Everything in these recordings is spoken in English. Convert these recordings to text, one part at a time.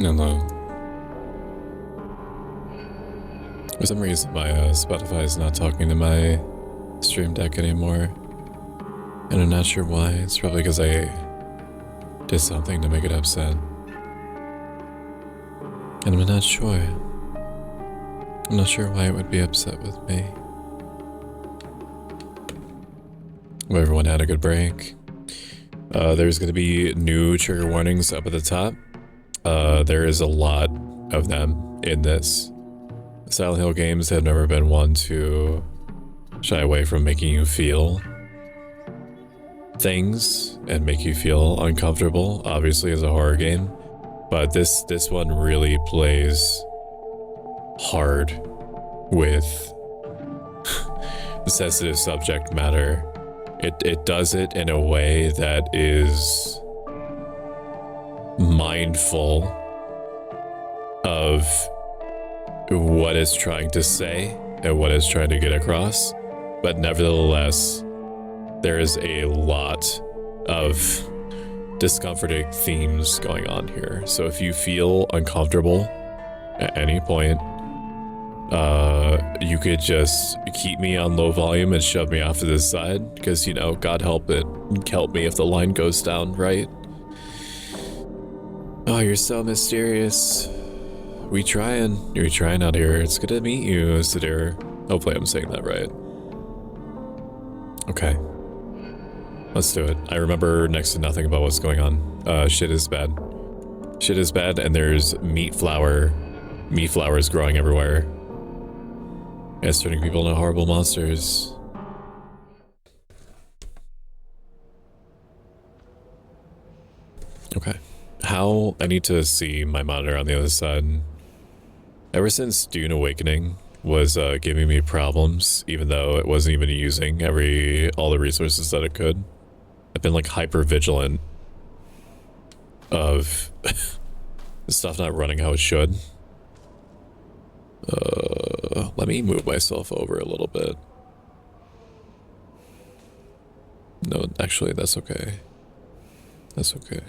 Hello. For some reason, my Spotify is not talking to my stream deck anymore. And I'm not sure why. It's probably because I did something to make it upset. And I'm not sure. I'm not sure why it would be upset with me. Well, everyone had a good break. There's going to be new trigger warnings up at the top. There is a lot of them in this. Silent Hill games have never been one to shy away from making you feel things and make you feel uncomfortable, obviously as a horror game. But this one really plays hard with the sensitive subject matter. It does it in a way that is mindful of what it's trying to say and what it's trying to get across, but nevertheless, there is a lot of discomforting themes going on here. So if you feel uncomfortable at any point, you could just keep me on low volume and shove me off to the side, because, you know, God help me if the line goes down, right? Oh, you're so mysterious. We trying out here. It's good to meet you, Sadir. Hopefully I'm saying that right. Okay. Let's do it. I remember next to nothing about what's going on. Shit is bad. Shit is bad, and there's meat flowers growing everywhere. And it's turning people into horrible monsters. Okay. How I need to see my monitor on the other side. Ever since Dune Awakening was giving me problems, even though it wasn't even using all the resources that it could, I've been like hyper vigilant of stuff not running how it should. Let me move myself over a little bit. No, actually, that's okay. That's okay.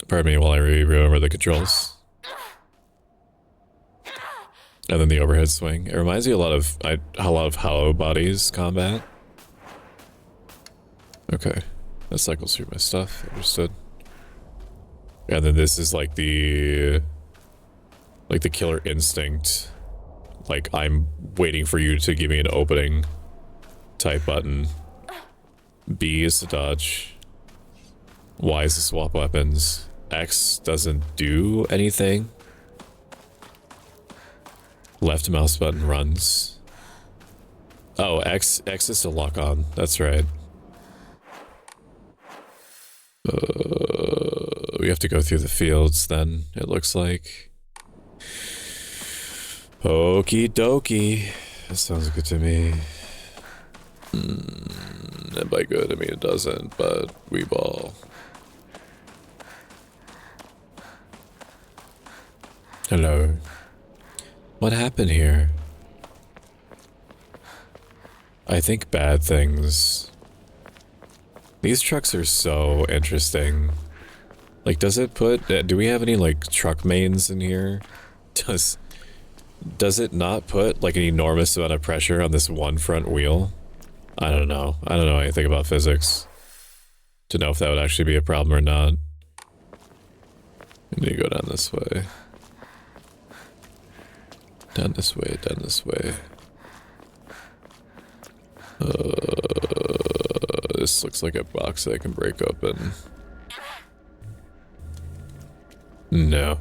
Pardon me while I remember the controls. And then the overhead swing. It reminds me a lot of Hollow Bodies combat. Okay. That cycles through my stuff. Understood. And then this is like the killer instinct. Like, I'm waiting for you to give me an opening type button. B is to dodge. Y is to swap weapons. X doesn't do anything. Left mouse button runs. Oh, X is to lock on. That's right. We have to go through the fields then, it looks like. Okie dokie. That sounds good to me. And by good, I mean it doesn't, but we ball. Hello. What happened here? I think bad things. These trucks are so interesting. Like, does it put... do we have any, like, truck mains in here? Does it not put, like, an enormous amount of pressure on this one front wheel? I don't know. I don't know anything about physics to know if that would actually be a problem or not. I need to go down this way. Down this way, down this way. This looks like a box that I can break open. No.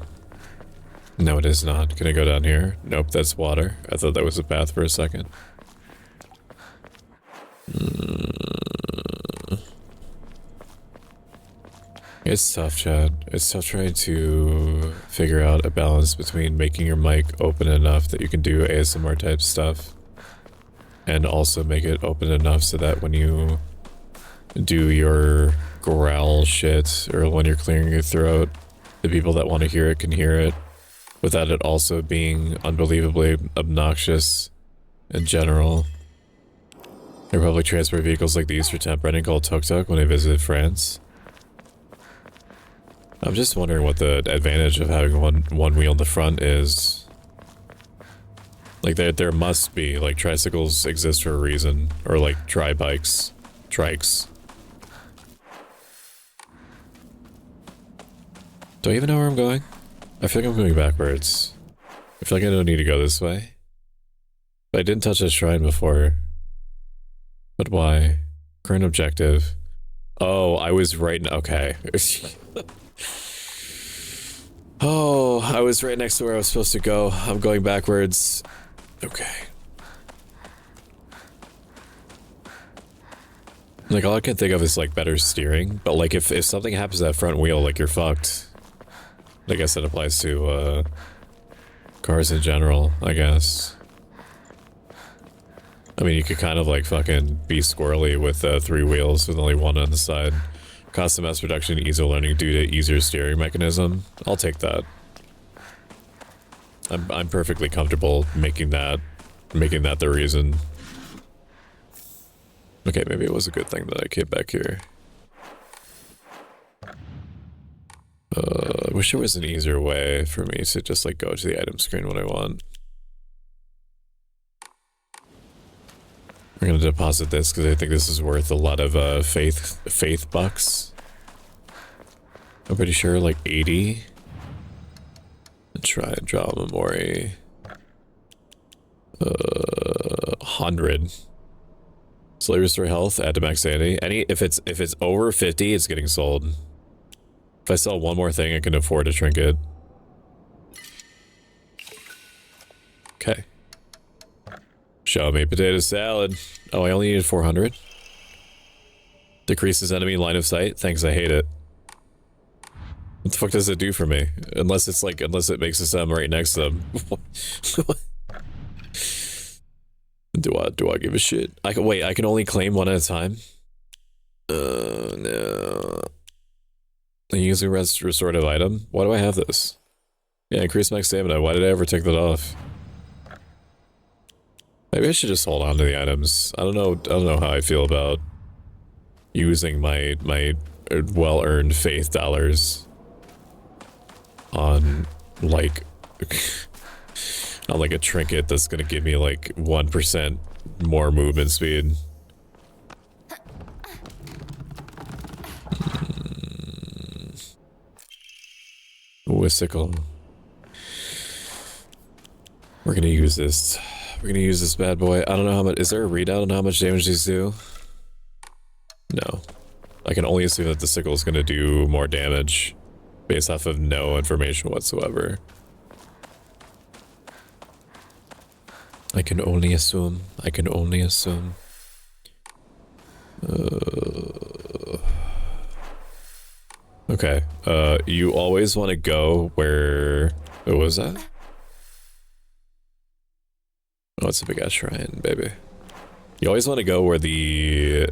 No, it is not. Can I go down here? Nope, that's water. I thought that was a path for a second. It's tough, Chad. It's tough trying to figure out a balance between making your mic open enough that you can do ASMR type stuff, and also make it open enough so that when you do your growl shit, or when you're clearing your throat, the people that want to hear it can hear it, without it also being unbelievably obnoxious in general. There are public transport vehicles like these for temp renting called tuk-tuk when I visited France. I'm just wondering what the advantage of having one wheel in the front is. Like, there must be, like, tricycles exist for a reason. Or, like, tri-bikes. Trikes. Do I even know where I'm going? I feel like I'm going backwards. I feel like I don't need to go this way. But I didn't touch a shrine before. But why? Current objective. Oh, I was right... Okay. Oh, I was right next to where I was supposed to go. I'm going backwards. Okay. Like, all I can think of is, like, better steering. But, like, if something happens to that front wheel, like, you're fucked. I guess that applies to, cars in general, I guess. I mean, you could kind of, like, fucking be squirrely with, 3 wheels with only 1 on the side. Cost of mass production, ease of learning due to easier steering mechanism. I'll take that. I'm perfectly comfortable making that the reason. Okay, maybe it was a good thing that I came back here. I wish there was an easier way for me to just, like, go to the item screen when I want. We're gonna deposit this because I think this is worth a lot of faith bucks. I'm pretty sure like 80. And try and draw a memory. 100. Slowly restore health, add to max sanity. If it's over 50, it's getting sold. If I sell one more thing, I can afford a trinket. Okay. Show me potato salad. Oh, I only needed 400. Decreases enemy line of sight. Thanks, I hate it. What the fuck does it do for me? Unless it's like, unless it makes it I'm right next to them. Do I give a shit? I can only claim one at a time? No. Using restorative item? Why do I have this? Yeah, increase max stamina. Why did I ever take that off? Maybe I should just hold on to the items. I don't know how I feel about using my well-earned faith dollars on like on like a trinket that's gonna give me like 1% more movement speed. Whissicle. We're gonna use this. We're gonna use this bad boy. I don't know how much. Is there a readout on how much damage these do? No. I can only assume that the sickle is gonna do more damage based off of no information whatsoever. I can only assume. I can only assume. Okay. You always want to go where... What was that? Oh, it's a big ass shrine, baby. You always want to go where the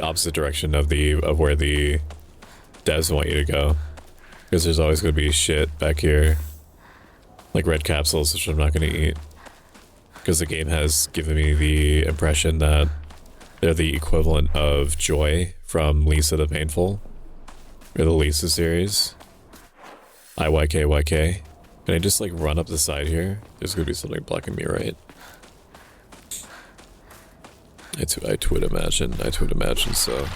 opposite direction of where the devs want you to go. Because there's always going to be shit back here. Like red capsules, which I'm not going to eat. Because the game has given me the impression that they're the equivalent of Joy from Lisa the Painful. Or the Lisa series. IYKYK. Can I just like run up the side here? There's going to be something blocking me, right? I would imagine so.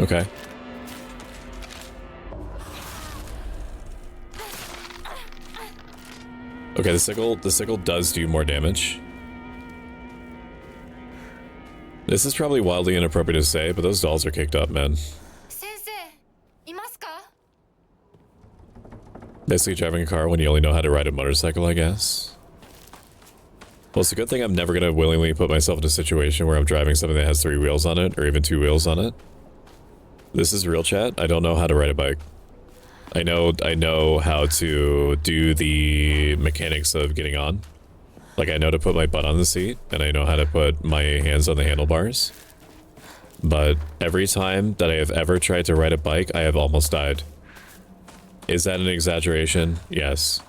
Okay. Okay, the sickle does do more damage. This is probably wildly inappropriate to say, but those dolls are kicked up, man. Basically driving a car when you only know how to ride a motorcycle, I guess. Well, it's a good thing I'm never gonna willingly put myself in a situation where I'm driving something that has 3 wheels on it, or even 2 wheels on it. This is real chat. I don't know how to ride a bike. I know how to do the mechanics of getting on. Like, I know to put my butt on the seat, and I know how to put my hands on the handlebars. But every time that I have ever tried to ride a bike, I have almost died. Is that an exaggeration? Yes.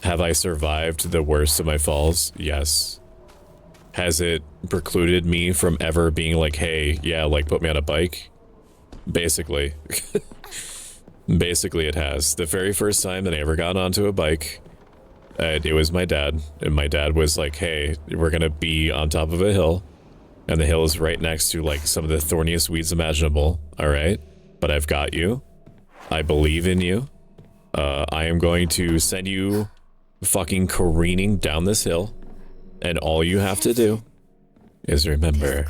Have I survived the worst of my falls? Yes. has it precluded me from ever being like, hey, yeah, like put me on a bike? Basically. Basically it has. The very first time that I ever got onto a bike, it was my dad, and my dad was like, hey, we're gonna be on top of a hill, and the hill is right next to like some of the thorniest weeds imaginable, alright? But I've got you. I believe in you. I am going to send you fucking careening down this hill, and all you have to do is remember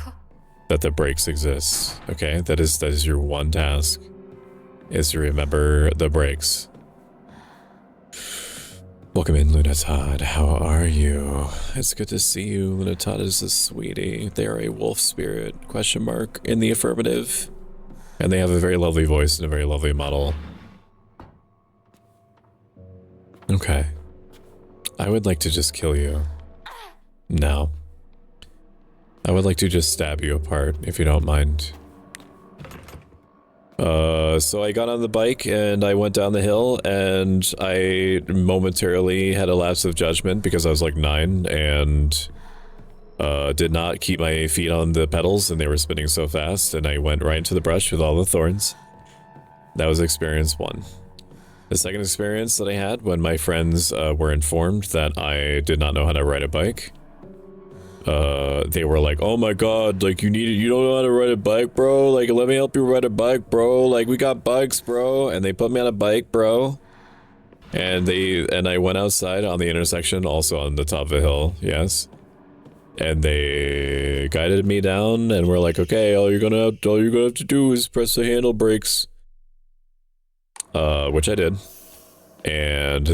that the brakes exist, okay? That is your one task, is to remember the brakes. Welcome in, Lunatod. How are you? It's good to see you. Lunatod is a sweetie. They are a wolf spirit, question mark, in the affirmative. And they have a very lovely voice and a very lovely model. Okay. I would like to just kill you. Now. I would like to just stab you apart, if you don't mind. So I got on the bike and I went down the hill, and I momentarily had a lapse of judgment because I was like 9 and did not keep my feet on the pedals, and they were spinning so fast, and I went right into the brush with all the thorns. That was experience 1. The second experience that I had, when my friends were informed that I did not know how to ride a bike, they were like, oh my god, like you don't know how to ride a bike, bro? Like, let me help you ride a bike, bro. Like, we got bikes, bro. And they put me on a bike, bro. And I went outside on the intersection, also on the top of a hill, yes. And they guided me down and were like, okay, all you're gonna have to do is press the handle brakes. Which I did. And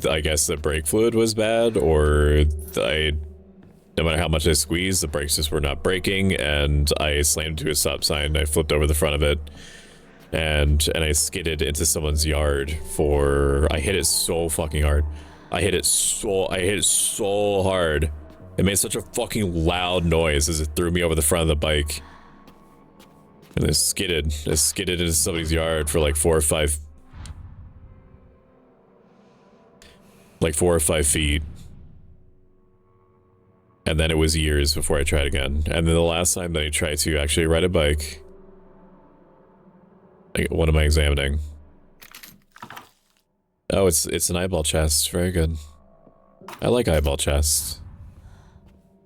I guess the brake fluid was bad, or no matter how much I squeezed, the brakes just were not braking, and I slammed into a stop sign. I flipped over the front of it, and I skidded into someone's yard I hit it so fucking hard. I hit it so hard. It made such a fucking loud noise as it threw me over the front of the bike. And I skidded into somebody's yard for like 4 or 5 feet. And then it was years before I tried again. And then the last time that I tried to actually ride a bike, what am I examining? Oh, it's an eyeball chest. Very good. I like eyeball chests.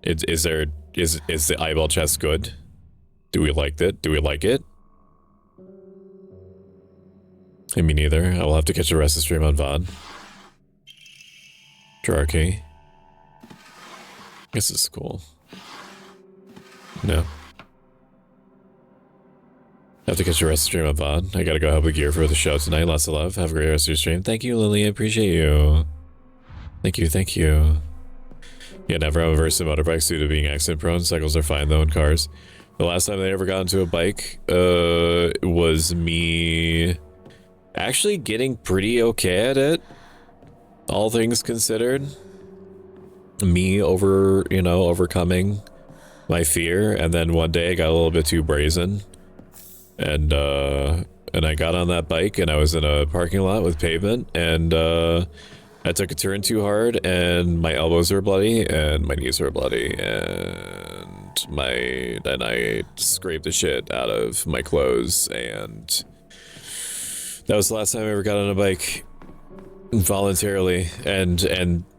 Is the eyeball chest good? Do we like it? Do we like it? Me neither. I will have to catch the rest of the stream on VOD. Drawer key. This is cool. No. I have to catch the rest of the stream on VOD. I gotta go help with gear for the show tonight. Lots of love. Have a great rest of your stream. Thank you, Lily. I appreciate you. Thank you, thank you. Yeah, never have averse to motorbikes due to being accident prone. Cycles are fine though in cars. The last time I ever got into a bike was me actually getting pretty okay at it, all things considered. Me overcoming my fear, and then one day I got a little bit too brazen, and I got on that bike, and I was in a parking lot with pavement, and I took a turn too hard, and my elbows were bloody, and my knees were bloody, and I scraped the shit out of my clothes, and that was the last time I ever got on a bike voluntarily, and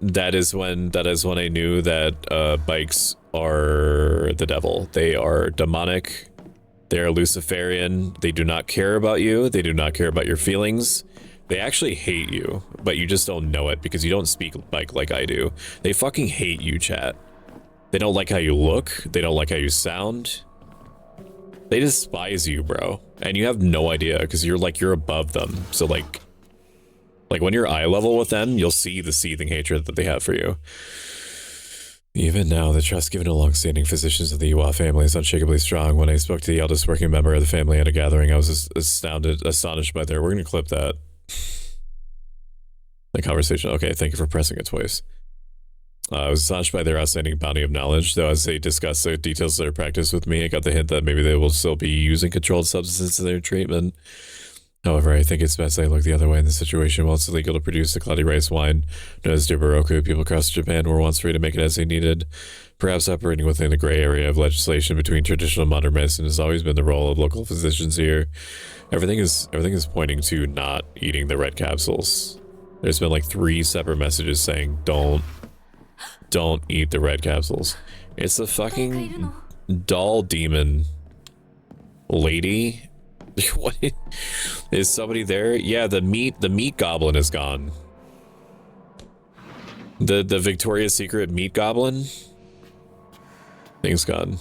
that is when I knew that bikes are the devil. They are demonic. They are Luciferian. They do not care about you. They do not care about your feelings. They actually hate you, but you just don't know it because you don't speak bike like I do. They fucking hate you, chat. They don't like how you look. They don't like how you sound. They despise you, bro. And you have no idea because you're above them. So like when you're eye level with them, you'll see the seething hatred that they have for you. Even now, the trust given to long-standing physicians of the Iwa family is unshakably strong. When I spoke to the eldest working member of the family at a gathering, I was astonished by their... We're gonna clip that. The conversation. Okay, thank you for pressing it twice. I was astonished by their outstanding bounty of knowledge, though as they discussed the details of their practice with me, I got the hint that maybe they will still be using controlled substances in their treatment. However, I think it's best I look the other way in this situation. While it's illegal to produce the cloudy rice wine known as Dubaroku, people across Japan were once free to make it as they needed. Perhaps operating within the gray area of legislation between traditional and modern medicine has always been the role of local physicians here. Everything is pointing to not eating the red capsules. There's been like 3 separate messages saying don't eat the red capsules. It's a fucking doll demon lady. What is somebody there? Yeah, the meat goblin is gone. The Victoria's Secret meat goblin thing's gone.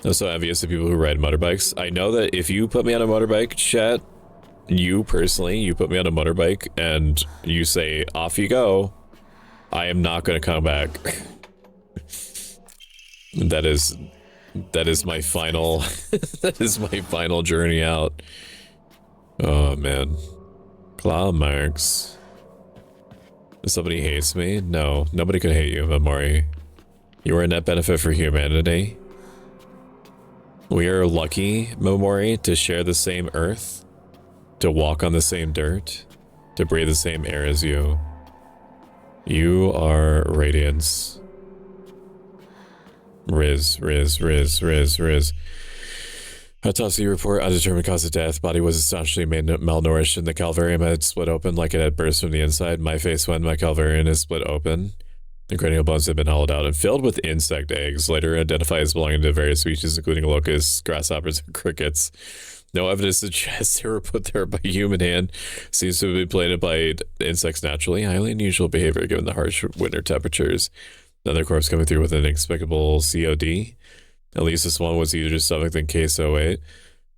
I'm so envious of people who ride motorbikes. I know that if you put me on a motorbike, chat, you personally, you put me on a motorbike and you say off you go, I am not going to come back. That is my final that is my final journey out. Oh man. Claw marks. Somebody hates me? No, nobody could hate you, Mamori. You are a net benefit for humanity. We are lucky, Momori, to share the same earth, to walk on the same dirt, to breathe the same air as you. You are radiance. Riz. Autopsy report, undetermined cause of death. Body was astonishingly malnourished and the calvarium had split open like it had burst from the inside. My face when my calvarium is split open. The cranial bones had been hollowed out and filled with insect eggs, later identified as belonging to various species, including locusts, grasshoppers, and crickets. No evidence suggests they were put there by human hand. Seems to have been planted by insects naturally. Highly unusual behavior given the harsh winter temperatures. Another corpse coming through with an inexplicable COD. At least this one was easier to stomach than case 08.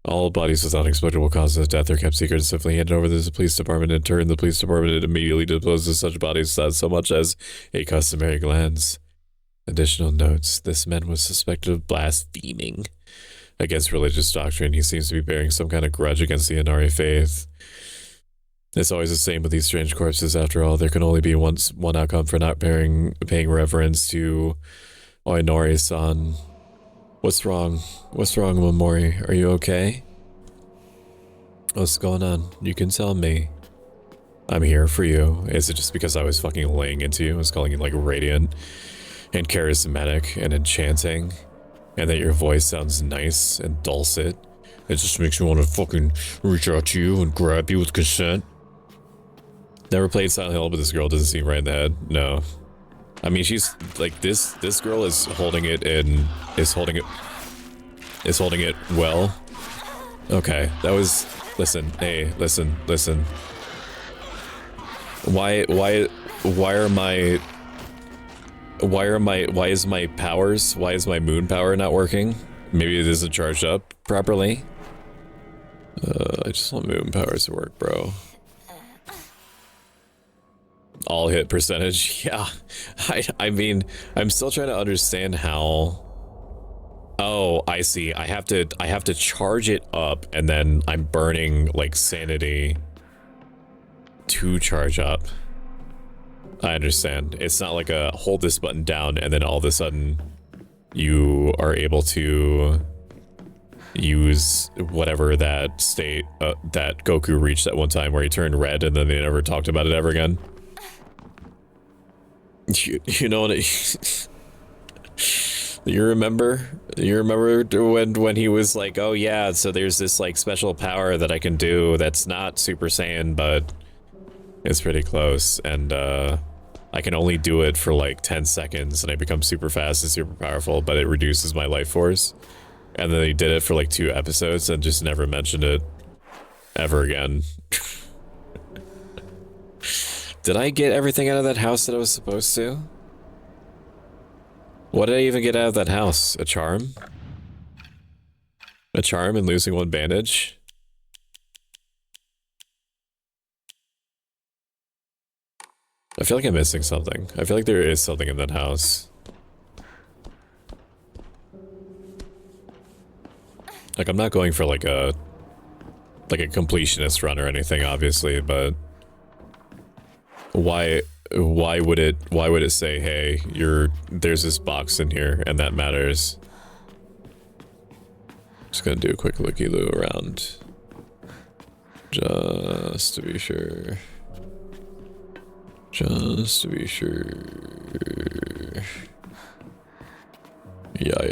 All bodies with unexplicable causes of death are kept secret and simply handed over to the police department. In turn, the police department immediately disposes such bodies without so much as a customary glance. Additional notes. This man was suspected of blaspheming against religious doctrine. He seems to be bearing some kind of grudge against the Inari faith. It's always the same with these strange corpses. After all, there can only be one outcome for not paying reverence to Oinori-san. What's wrong? What's wrong, Momori? Are you okay? What's going on? You can tell me. I'm here for you. Is it just because I was fucking laying into you? I was calling you like radiant and charismatic and enchanting, and that your voice sounds nice and dulcet? It just makes me want to fucking reach out to you and grab you with consent. Never played Silent Hill, but this girl doesn't seem right in the head. No. I mean, she's like this girl is holding it well. Okay, that was, listen, hey, listen. Why is my moon power not working? Maybe it isn't charged up properly. I just want moon powers to work, bro. All hit percentage, yeah. I mean, I'm still trying to understand how. Oh, I see. I have to charge it up, and then I'm burning like sanity to charge up. I understand. It's not like a hold this button down, and then all of a sudden you are able to use whatever that state that Goku reached at one time where he turned red, and then they never talked about it ever again. You know what you remember when he was like, oh yeah, so there's this like special power that I can do that's not Super Saiyan, but it's pretty close, and I can only do it for like 10 seconds and I become super fast and super powerful, but it reduces my life force. And then they did it for like 2 episodes and just never mentioned it ever again. Did I get everything out of that house that I was supposed to? What did I even get out of that house? A charm? A charm and losing 1 bandage? I feel like I'm missing something. I feel like there is something in that house. Like, I'm not going for like a completionist run or anything, obviously, but why would it say, hey, there's this box in here and that matters? Just gonna do a quick looky-loo around. Just to be sure. Just to be sure. Yeah.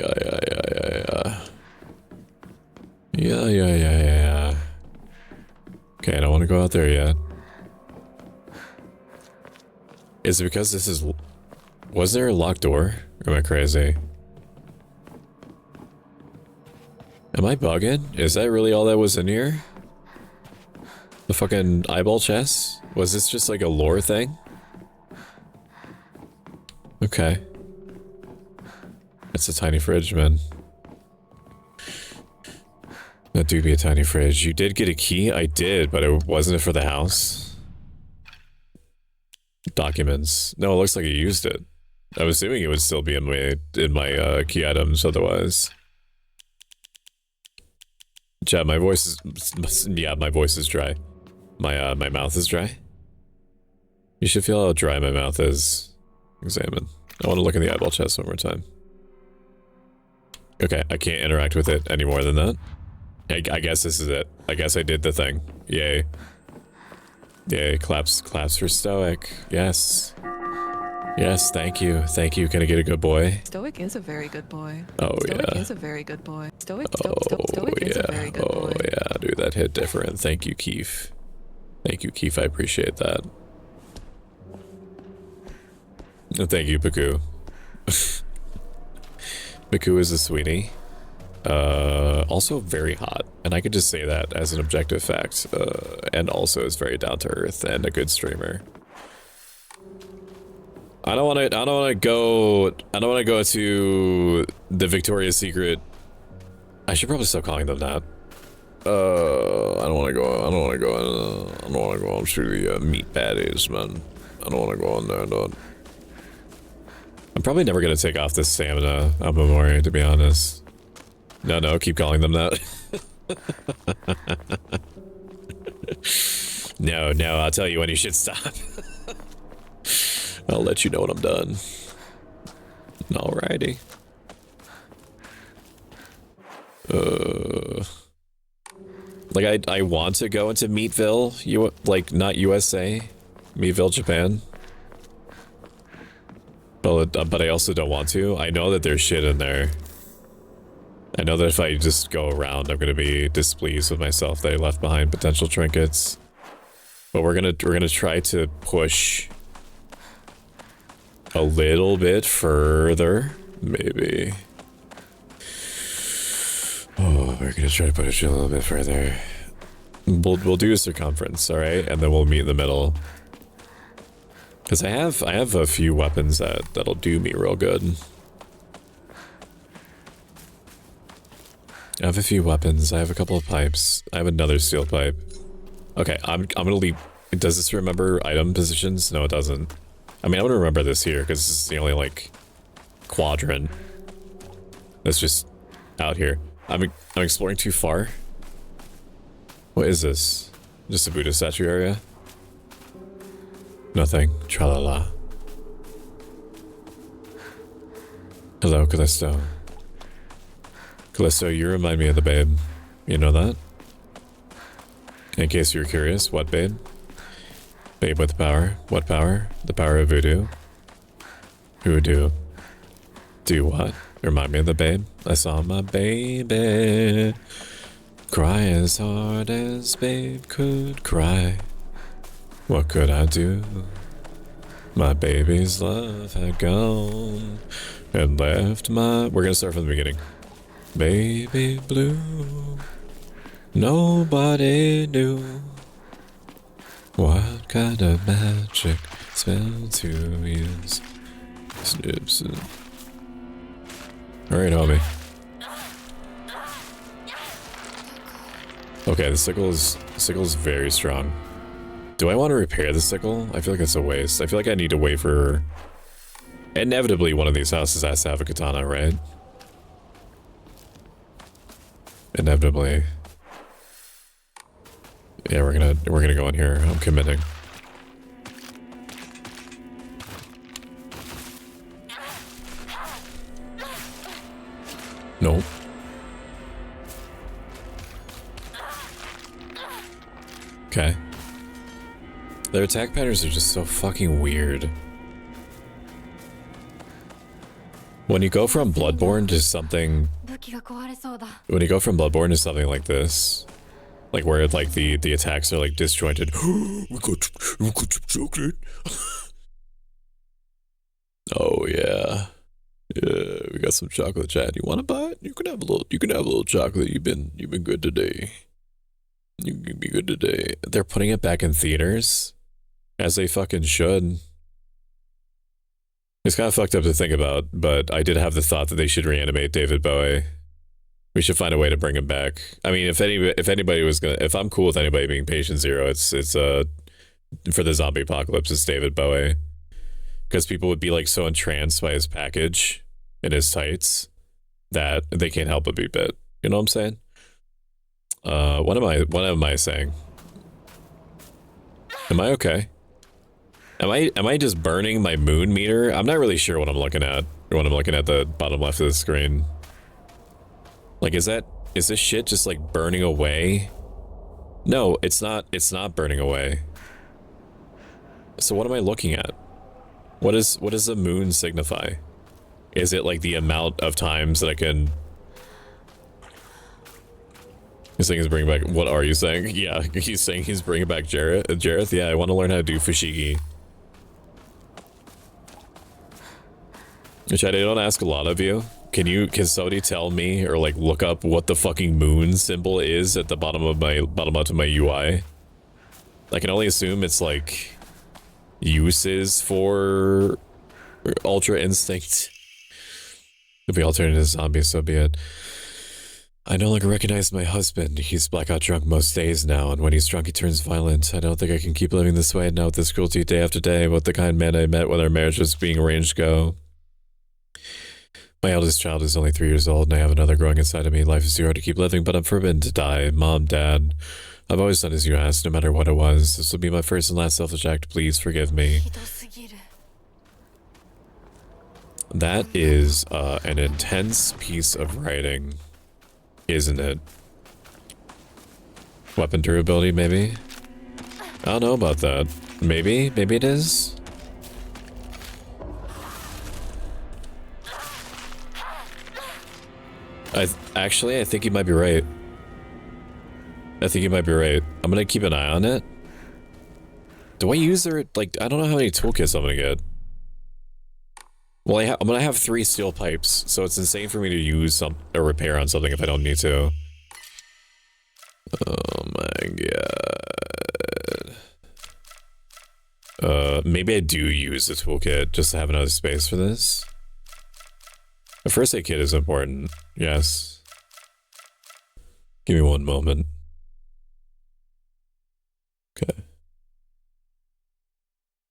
Yeah. Okay, I don't want to go out there yet. Is it because this is... Was there a locked door? Or am I crazy? Am I bugging? Is that really all that was in here? The fucking eyeball chest? Was this just like a lore thing? Okay. It's a tiny fridge, man. That do be a tiny fridge. You did get a key? I did, but it wasn't for the house. Documents. No, it looks like you used it. I was assuming it would still be in my key items otherwise. Chat, my voice is... Yeah, my voice is dry. My mouth is dry. You should feel how dry my mouth is. Examine. I want to look in the eyeball chest one more time. Okay, I can't interact with it any more than that. I guess this is it. I guess I did the thing. Yay. Yay, claps for Stoic. Yes. Yes, thank you. Thank you. Can I get a good boy? Stoic is a very good boy. Oh, Stoic yeah. is a very good boy. Stoic yeah. is a very good boy. Oh, yeah, dude, that hit different. Thank you, Keith. Thank you, Keith. I appreciate that. And thank you, Baku. Baku is a sweetie. Also very hot, and I could just say that as an objective fact. And also is very down to earth and a good streamer. I don't want to go to the Victoria's Secret. I should probably stop calling them that. I don't want to go up to the meat patties, man. I don't want to go on there, dude. I'm probably never gonna take off this stamina on Memorial, to be honest. No, keep calling them that. No, I'll tell you when you should stop. I'll let you know when I'm done. Alrighty. Like, I want to go into Meatville, like, not USA. Meatville, Japan. But I also don't want to. I know that there's shit in there. I know that if I just go around, I'm gonna be displeased with myself that I left behind potential trinkets. But we're gonna try to push a little bit further, maybe. Oh, we're gonna try to push a little bit further. We'll do a circumference, all right, and then we'll meet in the middle. Cause I have a few weapons that'll do me real good. I have a few weapons. I have a couple of pipes. I have another steel pipe. Okay, I'm gonna leave. Does this remember item positions? No, it doesn't. I mean, I'm gonna remember this here because this is the only like quadrant that's just out here. I'm exploring too far. What is this? Just a Buddha statue area? Nothing. Tra-la-la. Hello, Callisto. Callisto, you remind me of the babe. You know that? In case you're curious, what babe? Babe with power. What power? The power of voodoo. Voodoo. Do what? Remind me of the babe? I saw my baby cry as hard as babe could cry. What could I do? My baby's love had gone and left my... We're gonna start from the beginning. Baby blue. Nobody knew what kind of magic spell to use. Snips. Alright, homie. Okay, the sickle is very strong. Do I want to repair the sickle? I feel like it's a waste. I feel like I need to wait for... Inevitably, one of these houses has to have a katana, right? Inevitably. Yeah, we're gonna go in here. I'm committing. Nope. Their attack patterns are just so fucking weird. When you go from Bloodborne to something... When you go from Bloodborne to something like this, like where like the attacks are like disjointed. we got some chocolate. Oh yeah. Yeah, we got some chocolate, Chad. You wanna buy it? You can have a little chocolate. You've been good today. You can be good today. They're putting it back in theaters. As they fucking should. It's kind of fucked up to think about, but I did have the thought that they should reanimate David Bowie. We should find a way to bring him back. I mean, if anybody was gonna, if I'm cool with anybody being patient zero, it's for the zombie apocalypse, it's David Bowie, because people would be like so entranced by his package and his tights that they can't help but be bit. You know what I'm saying? What am I saying? Am I okay? Am I just burning my moon meter? I'm not really sure what I'm looking at when I'm looking at the bottom left of the screen. Like, is this shit just like burning away? No, it's not burning away. So what am I looking at? What does the moon signify? Is it like the amount of times that I can... He's saying he's bringing back... What are you saying? Yeah, he's saying he's bringing back Jareth. Yeah, I want to learn how to do Fushigi. Which I don't ask a lot of you. Can somebody tell me or like look up what the fucking moon symbol is at the bottom of my UI? I can only assume it's like uses for Ultra Instinct. If we all turn into zombies, so be it. I no longer recognize my husband. He's blackout drunk most days now, and when he's drunk he turns violent. I don't think I can keep living this way now with this cruelty day after day. What the kind man I met when our marriage was being arranged go. My eldest child is only 3 years old, and I have another growing inside of me. Life is too hard to keep living, but I'm forbidden to die. Mom, Dad, I've always done as you asked, no matter what it was. This will be my first and last selfish act. Please forgive me. That is an intense piece of writing, isn't it? Weapon durability, maybe? I don't know about that. Maybe it is? I think you might be right. I think you might be right. I'm gonna keep an eye on it. Do I use their, like, I don't know how many toolkits I'm gonna get. Well, I'm gonna have 3 steel pipes, so it's insane for me to use a repair on something if I don't need to. Oh my god. Maybe I do use the toolkit just to have another space for this. A first aid kit is important, yes. Give me one moment. Okay.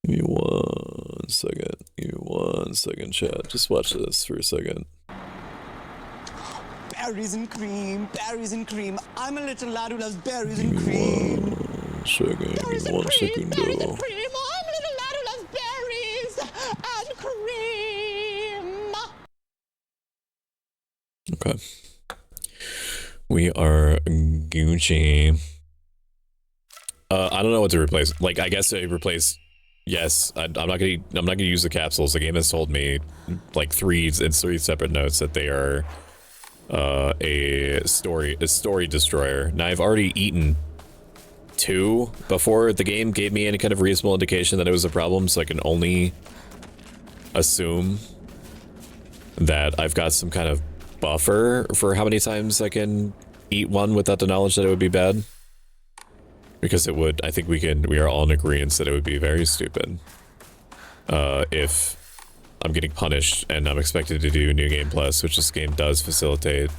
Give me 1 second. Give me 1 second, chat. Just watch this for a second. Berries and cream, berries and cream. I'm a little lad who loves berries and cream. 1 second. Berries Give and me 1 cream, second. berries and cream. I'm a little lad who loves berries and cream. Okay. We are Gucci. I don't know what to replace. Like, I guess I replace. Yes, I'm not gonna use the capsules. The game has told me, like, in 3 separate notes that they are a story destroyer. Now I've already eaten 2 before the game gave me any kind of reasonable indication that it was a problem, so I can only assume that I've got some kind of buffer for how many times I can eat one without the knowledge that it would be bad. Because it would, I think we are all in agreement that it would be very stupid if I'm getting punished and I'm expected to do New Game Plus, which this game does facilitate,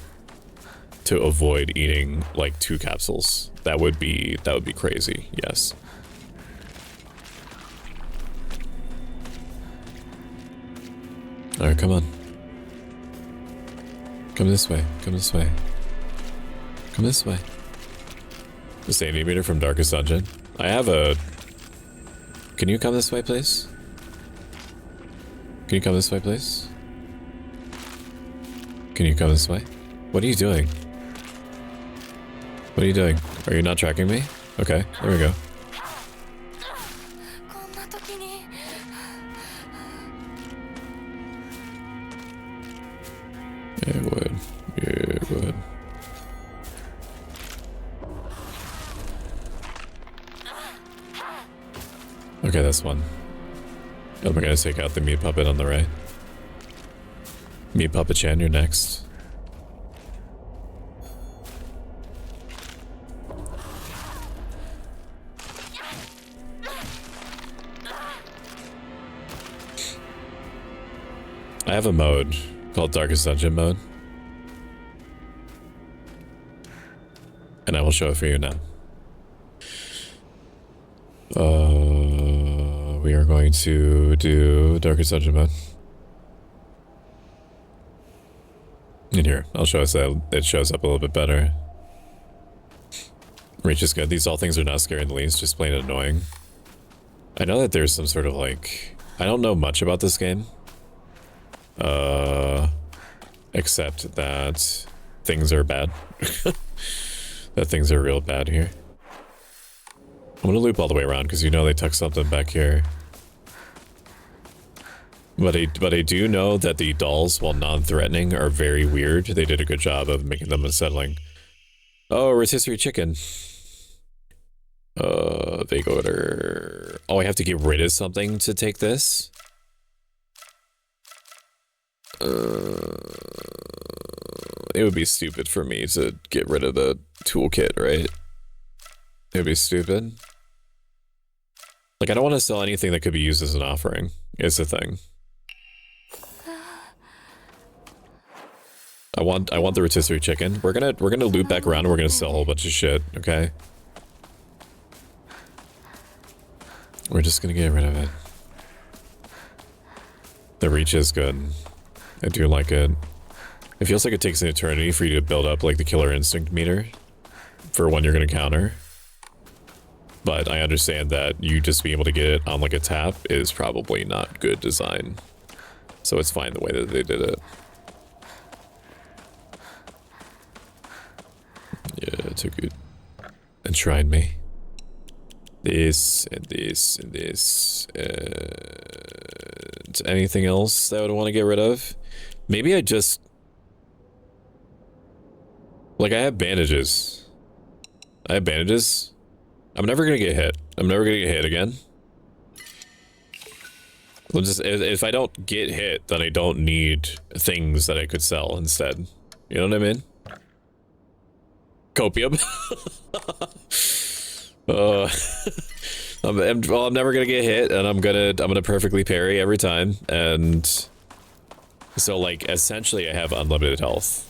to avoid eating like 2 capsules. That would be crazy, yes. Alright, come on. Come this way. Come this way. Come this way. The sanity meter from Darkest Dungeon. I have a... Can you come this way, please? Can you come this way, please? Can you come this way? What are you doing? What are you doing? Are you not tracking me? Okay, there we go. It would. It would. Okay, that's one. I'm gonna take out the meat puppet on the right. Meat puppet Chan, you're next. I have a mode called Darkest Dungeon mode. And I will show it for you now. We are going to do Darkest Dungeon mode. In here, I'll show us that it shows up a little bit better. Reach is good. These all things are not scary in the least, just plain annoying. I know that there's some sort of like... I don't know much about this game. Except that things are bad. That things are real bad here. I'm gonna loop all the way around because you know they tuck something back here. But I do know that the dolls, while non-threatening, are very weird. They did a good job of making them unsettling. Oh, rotisserie chicken. Vague order. Oh, I have to get rid of something to take this? It would be stupid for me to get rid of the toolkit, right? It would be stupid. Like, I don't want to sell anything that could be used as an offering, is the thing. I want the rotisserie chicken. We're gonna loop back around and we're gonna sell a whole bunch of shit, okay? We're just gonna get rid of it. The reach is good. I do like it. It feels like it takes an eternity for you to build up like the killer instinct meter for when you're gonna counter. But I understand that you just being able to get it on like a tap is probably not good design. So it's fine the way that they did it. Yeah, it took it. Enshrine me. This and this and this. And anything else that I would want to get rid of? Maybe I just... Like, I have bandages. I have bandages. I'm never gonna get hit. I'm never gonna get hit again. Well, just, if I don't get hit, then I don't need things that I could sell instead. You know what I mean? Copium. I'm never gonna get hit, and I'm gonna perfectly parry every time, and so like essentially I have unlimited health.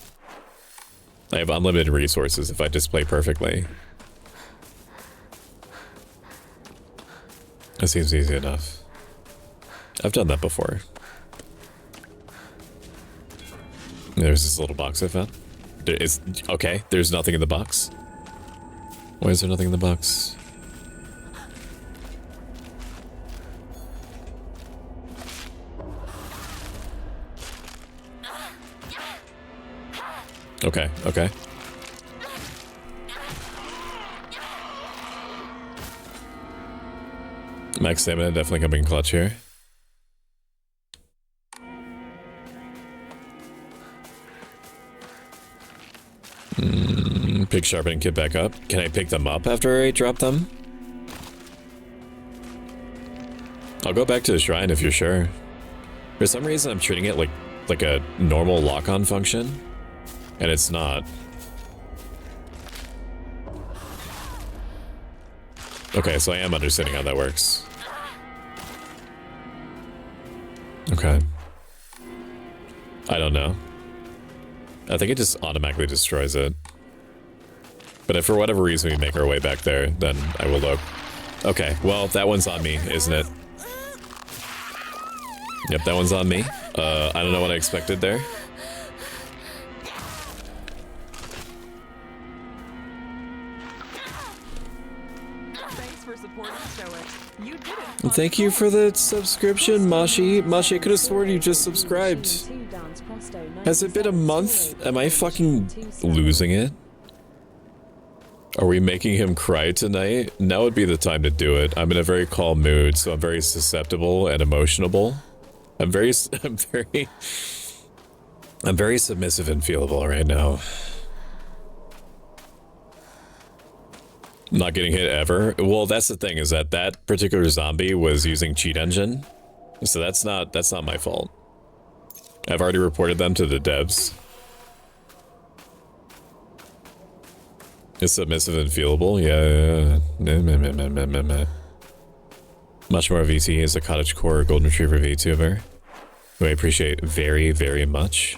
I have unlimited resources if I just play perfectly. That seems easy enough. I've done that before. There's this little box I found. It's okay. There's nothing in the box. Why is there nothing in the box? Okay, okay. Max stamina definitely coming clutch here. Pick sharpening kit back up. Can I pick them up after I drop them? I'll go back to the shrine if you're sure. For some reason I'm treating it like a normal lock-on function, and it's not. Okay, so I am understanding how that works. Okay. I don't know. I think it just automatically destroys it. But if for whatever reason we make our way back there, then I will look. Okay, well, that one's on me, isn't it? Yep, that one's on me. I don't know what I expected there. Thanks for supporting Stoic. You did it. Thank you for the subscription, Mashi. Mashi, I could have sworn you just subscribed. Has it been a month? Am I fucking losing it? Are we making him cry tonight? Now would be the time to do it. I'm in a very calm mood, so I'm very susceptible and emotionable. I'm very I'm very submissive and feelable right now. Not getting hit ever. Well, that's the thing, is that that particular zombie was using cheat engine. So that's not my fault. I've already reported them to the devs. It's submissive and feelable. Yeah. Much more VT is a cottagecore golden retriever VTuber, who I appreciate very, very much.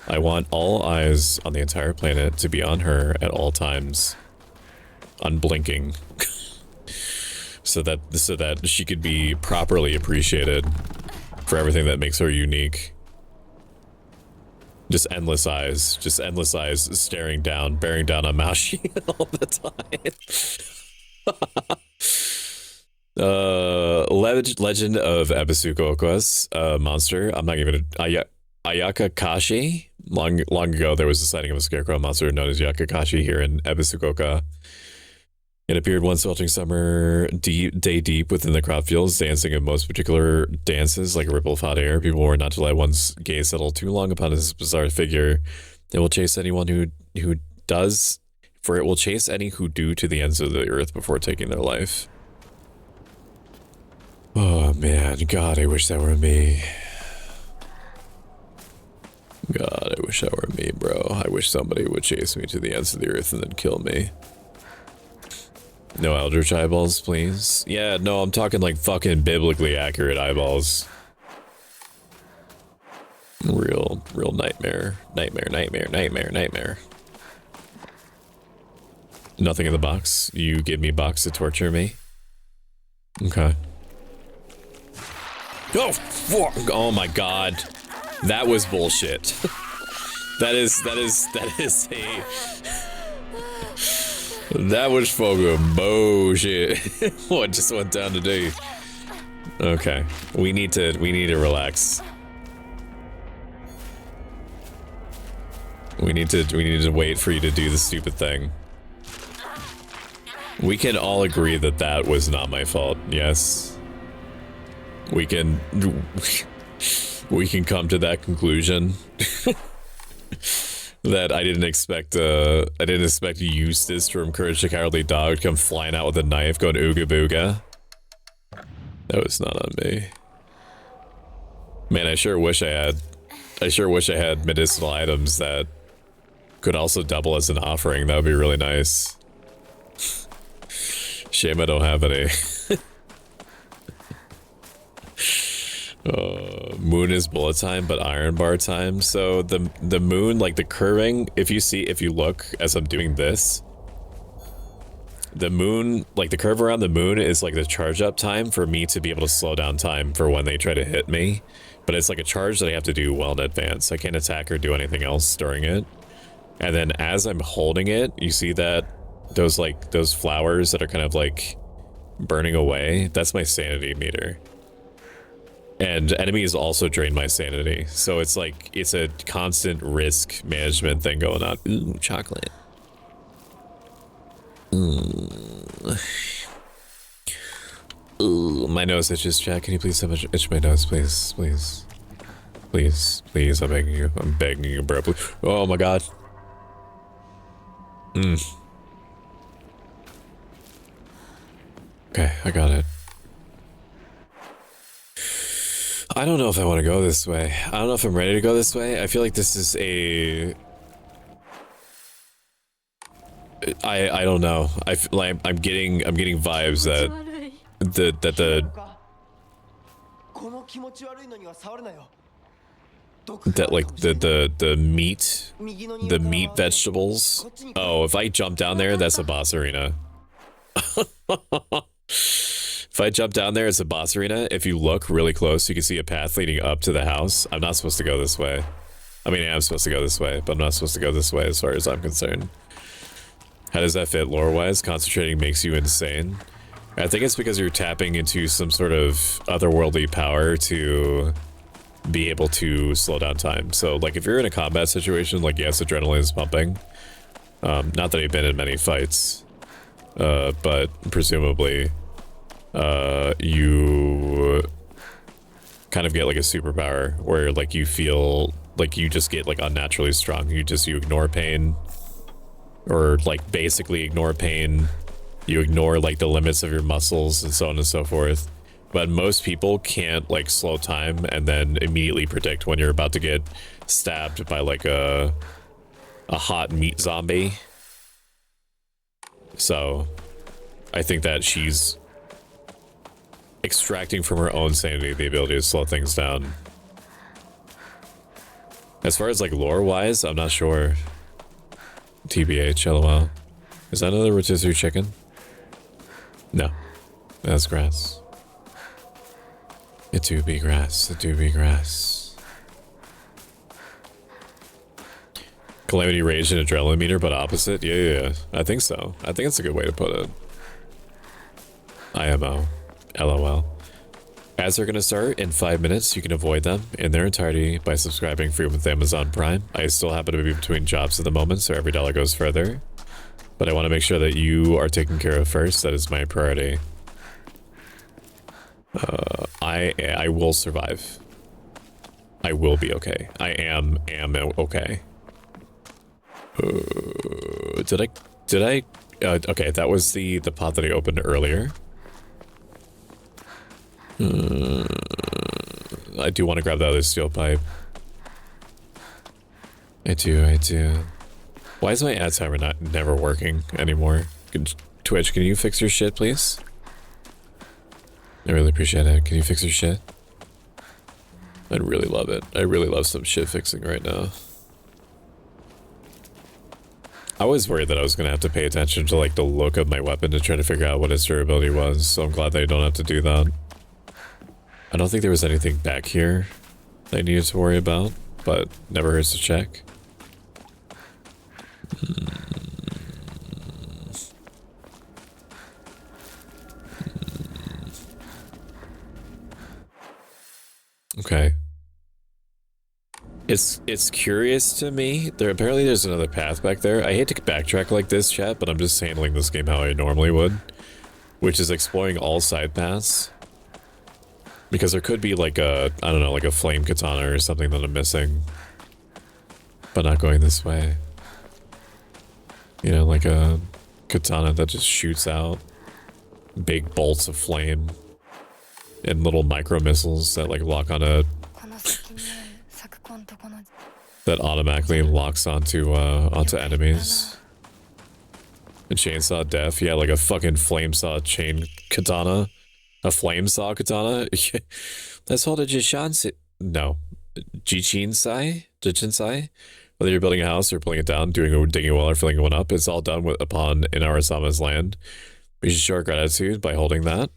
I want all eyes on the entire planet to be on her at all times, unblinking, so that she could be properly appreciated for everything that makes her unique. Just endless eyes staring down, bearing down on Maoshi all the time. Legend of Ebisuko Okwa's monster. I'm not even Ayaka Kashi. Long ago, there was a sighting of a scarecrow monster known as Yakakashi here in Ebisukoka. It appeared one sweltering summer day deep within the crop fields, dancing in most particular dances like a ripple of hot air. People were not to let one's gaze settle too long upon this bizarre figure. It will chase anyone who does, for it will chase any who do to the ends of the earth before taking their life. Oh man, God, I wish that were me. God, I wish that were me, bro. I wish somebody would chase me to the ends of the earth and then kill me. No Eldritch eyeballs, please. Yeah, no, I'm talking like fucking biblically accurate eyeballs. Real nightmare. Nightmare. Nothing in the box. You give me box to torture me. Okay. Oh, fuck. Oh my god. That was bullshit. That is that was fucking bullshit. What just went down today? Okay, we need to relax. We need to wait for you to do the stupid thing. We can all agree that that was not my fault. Yes, we can come to that conclusion. That I didn't expect Eustace from Courage the Cowardly Dog to come flying out with a knife going ooga booga. That was not on me. Man, I sure wish I had medicinal items that could also double as an offering. That would be really nice. Shame I don't have any. Moon is bullet time, but iron bar time. So the moon, like the curving, if you look as I'm doing this, the moon, like the curve around the moon is like the charge up time for me to be able to slow down time for when they try to hit me. But it's like a charge that I have to do well in advance. I can't attack or do anything else during it. And then as I'm holding it, you see that those flowers that are kind of like burning away, that's my sanity meter. And enemies also drain my sanity, so it's like it's a constant risk management thing going on. Ooh, chocolate. Ooh, my nose itches. Chat, can you please so much itch my nose, please, please? I'm begging you, bro. Please. Oh my god. Okay, I got it. I don't know if I want to go this way. I don't know if I'm ready to go this way. I feel like this is a... I don't know. I feel like I'm getting vibes that the meat vegetables. Oh, if I jump down there, that's a boss arena. If I jump down there, it's a boss arena. If you look really close, you can see a path leading up to the house. I'm not supposed to go this way. I mean, I'm supposed to go this way, but I'm not supposed to go this way as far as I'm concerned. How does that fit lore-wise? Concentrating makes you insane. I think it's because you're tapping into some sort of otherworldly power to be able to slow down time. So, like, if you're in a combat situation, like, yes, adrenaline is pumping. Not that I've been in many fights, but presumably... you kind of get like a superpower where like you feel like you just get like unnaturally strong. You ignore pain, or like basically ignore pain. You ignore like the limits of your muscles and so on and so forth. But most people can't like slow time and then immediately predict when you're about to get stabbed by like a hot meat zombie. So I think that she's extracting from her own sanity the ability to slow things down. As far as like lore wise, I'm not sure. TBH, lol. Is that another rotisserie chicken? No, that's grass. It do be grass. It do be grass. Calamity rage and adrenaline meter, but opposite? Yeah. I think so. I think it's a good way to put it. IMO. LOL. Ads are going to start in 5 minutes. You can avoid them in their entirety by subscribing free with Amazon Prime. I still happen to be between jobs at the moment, so every dollar goes further. But I want to make sure that you are taken care of first. That is my priority. I will survive. I will be okay. I am okay. Did I? Okay, that was the pot that I opened earlier. I do want to grab the other steel pipe. I do. Why is my ad timer never working anymore? Twitch, can you fix your shit, please? I really appreciate it. Can you fix your shit? I'd really love it. I really love some shit fixing right now. I was worried that I was going to have to pay attention to like the look of my weapon to try to figure out what its durability was, so I'm glad that I don't have to do that. I don't think there was anything back here that I needed to worry about, but never hurts to check. Okay. It's curious to me. Apparently there's another path back there. I hate to backtrack like this, chat, but I'm just handling this game how I normally would, which is exploring all side paths. Because there could be like a, I don't know, like a flame katana or something that I'm missing, but not going this way. You know, like a katana that just shoots out big bolts of flame and little micro missiles that like lock on a that automatically locks onto enemies. A chainsaw death, yeah, like a fucking flame saw chain katana. A flame saw katana? That's all the Jinsai. No. Jinsai? Whether you're building a house or pulling it down, digging a well or filling one up, it's all done upon Inarasama's land. We should show our gratitude by holding that.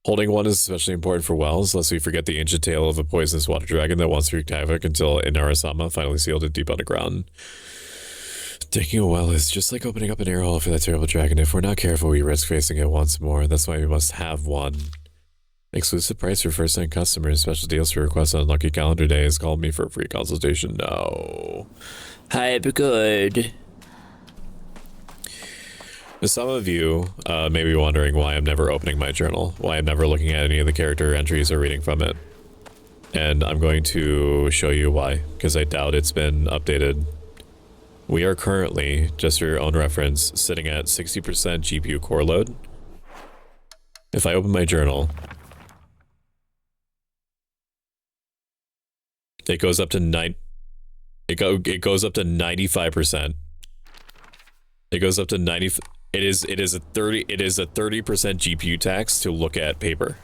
Holding one is especially important for wells, lest we forget the ancient tale of a poisonous water dragon that once wreaked havoc until Inarasama finally sealed it deep underground. Digging a well is just like opening up an air hole for that terrible dragon. If we're not careful, we risk facing it once more. That's why we must have one. Exclusive price for first-time customers. Special deals for requests on unlucky calendar days. Call me for a free consultation. No. Hype good. Some of you may be wondering why I'm never opening my journal, why I'm never looking at any of the character entries or reading from it. And I'm going to show you why, because I doubt it's been updated. We are currently, just for your own reference, sitting at 60% GPU core load. If I open my journal, it goes up to it goes up to 95%. It goes up to 90. It is a 30% GPU tax to look at paper.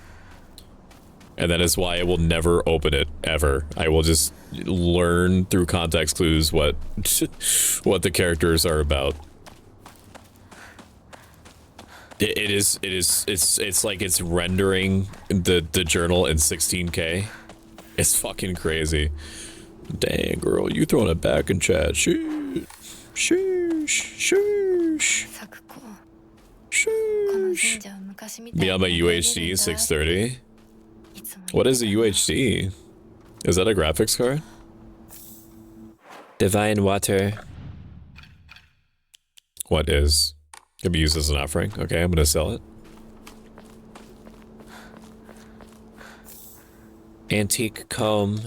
And that is why I will never open it ever. I will just learn through context clues what the characters are about. It's like it's rendering the journal in 16K. It's fucking crazy. Dang, girl, you throwing it back in chat. Shoot. Shush. Beyond my UHD 630. What is a UHD? Is that a graphics card? Divine water. What is? Can be used as an offering. Okay, I'm gonna sell it. Antique comb.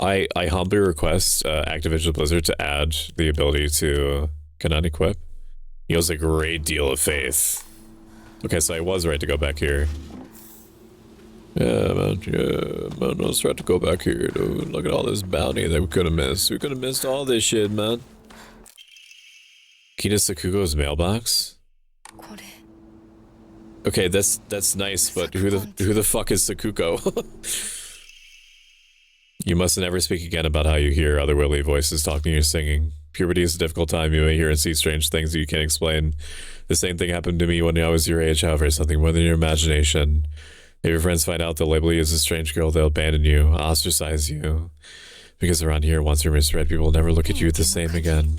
I humbly request Activision Blizzard to add the ability to can unequip. Yields a great deal of faith. Okay, so I was right to go back here. Yeah, man, I was right to go back here, dude. Look at all this bounty that we could have missed. We could have missed all this shit, man. Key to Sakugo's mailbox? Okay, that's nice, but who the fuck is Sakuko? You must never speak again about how you hear otherworldly voices talking to you singing. Puberty is a difficult time. You may hear and see strange things that you can't explain. The same thing happened to me when I was your age, however, something more than your imagination. If your friends find out they'll label you as a strange girl, they'll abandon you, ostracize you. Because around here, once you're misread, people will never look at you the same again.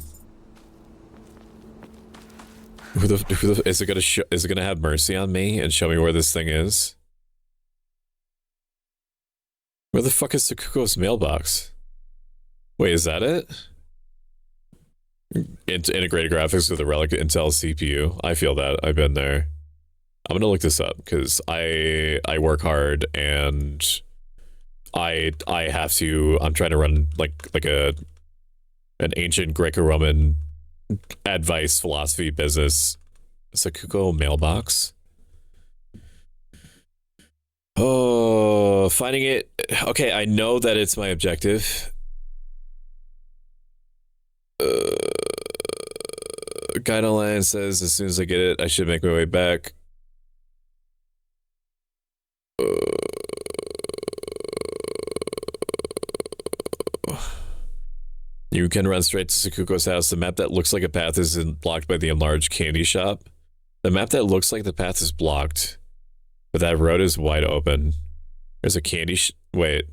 Is it gonna have mercy on me and show me where this thing is? Where the fuck is Sakuko's mailbox? Wait, is that it? Integrated graphics with a Relic Intel CPU. I feel that. I've been there. I'm gonna look this up because I work hard and I have to. I'm trying to run like an ancient Greco-Roman advice philosophy business. Sakuko mailbox. Oh, finding it. Okay, I know that it's my objective. Guide Online says as soon as I get it, I should make my way back. You can run straight to Sakuko's house. The map that looks like a path is blocked by the enlarged candy shop. The map that looks like the path is blocked, but that road is wide open. There's a candy wait.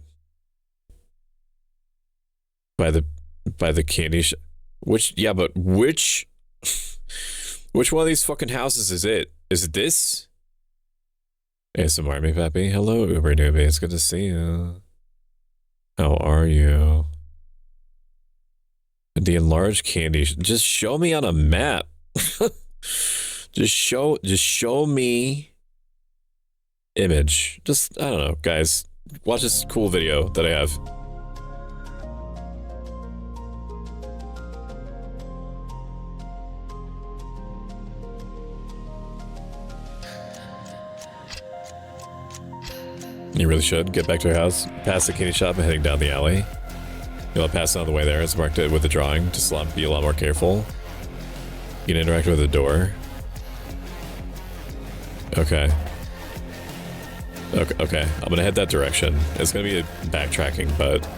By the candy which, yeah, but which one of these fucking houses is it? Is it this? ASMR me, Pappy. Hello, Uber newbie. It's good to see you. How are you? The enlarged candy. Just show me on a map. just show me image. Just, I don't know, guys. Watch this cool video that I have. You really should get back to your house, past the candy shop and heading down the alley. You'll pass on the way there. It's marked it with a drawing. Just be a lot more careful. You can interact with the door. Okay. Okay. I'm gonna head that direction. It's gonna be a backtracking, but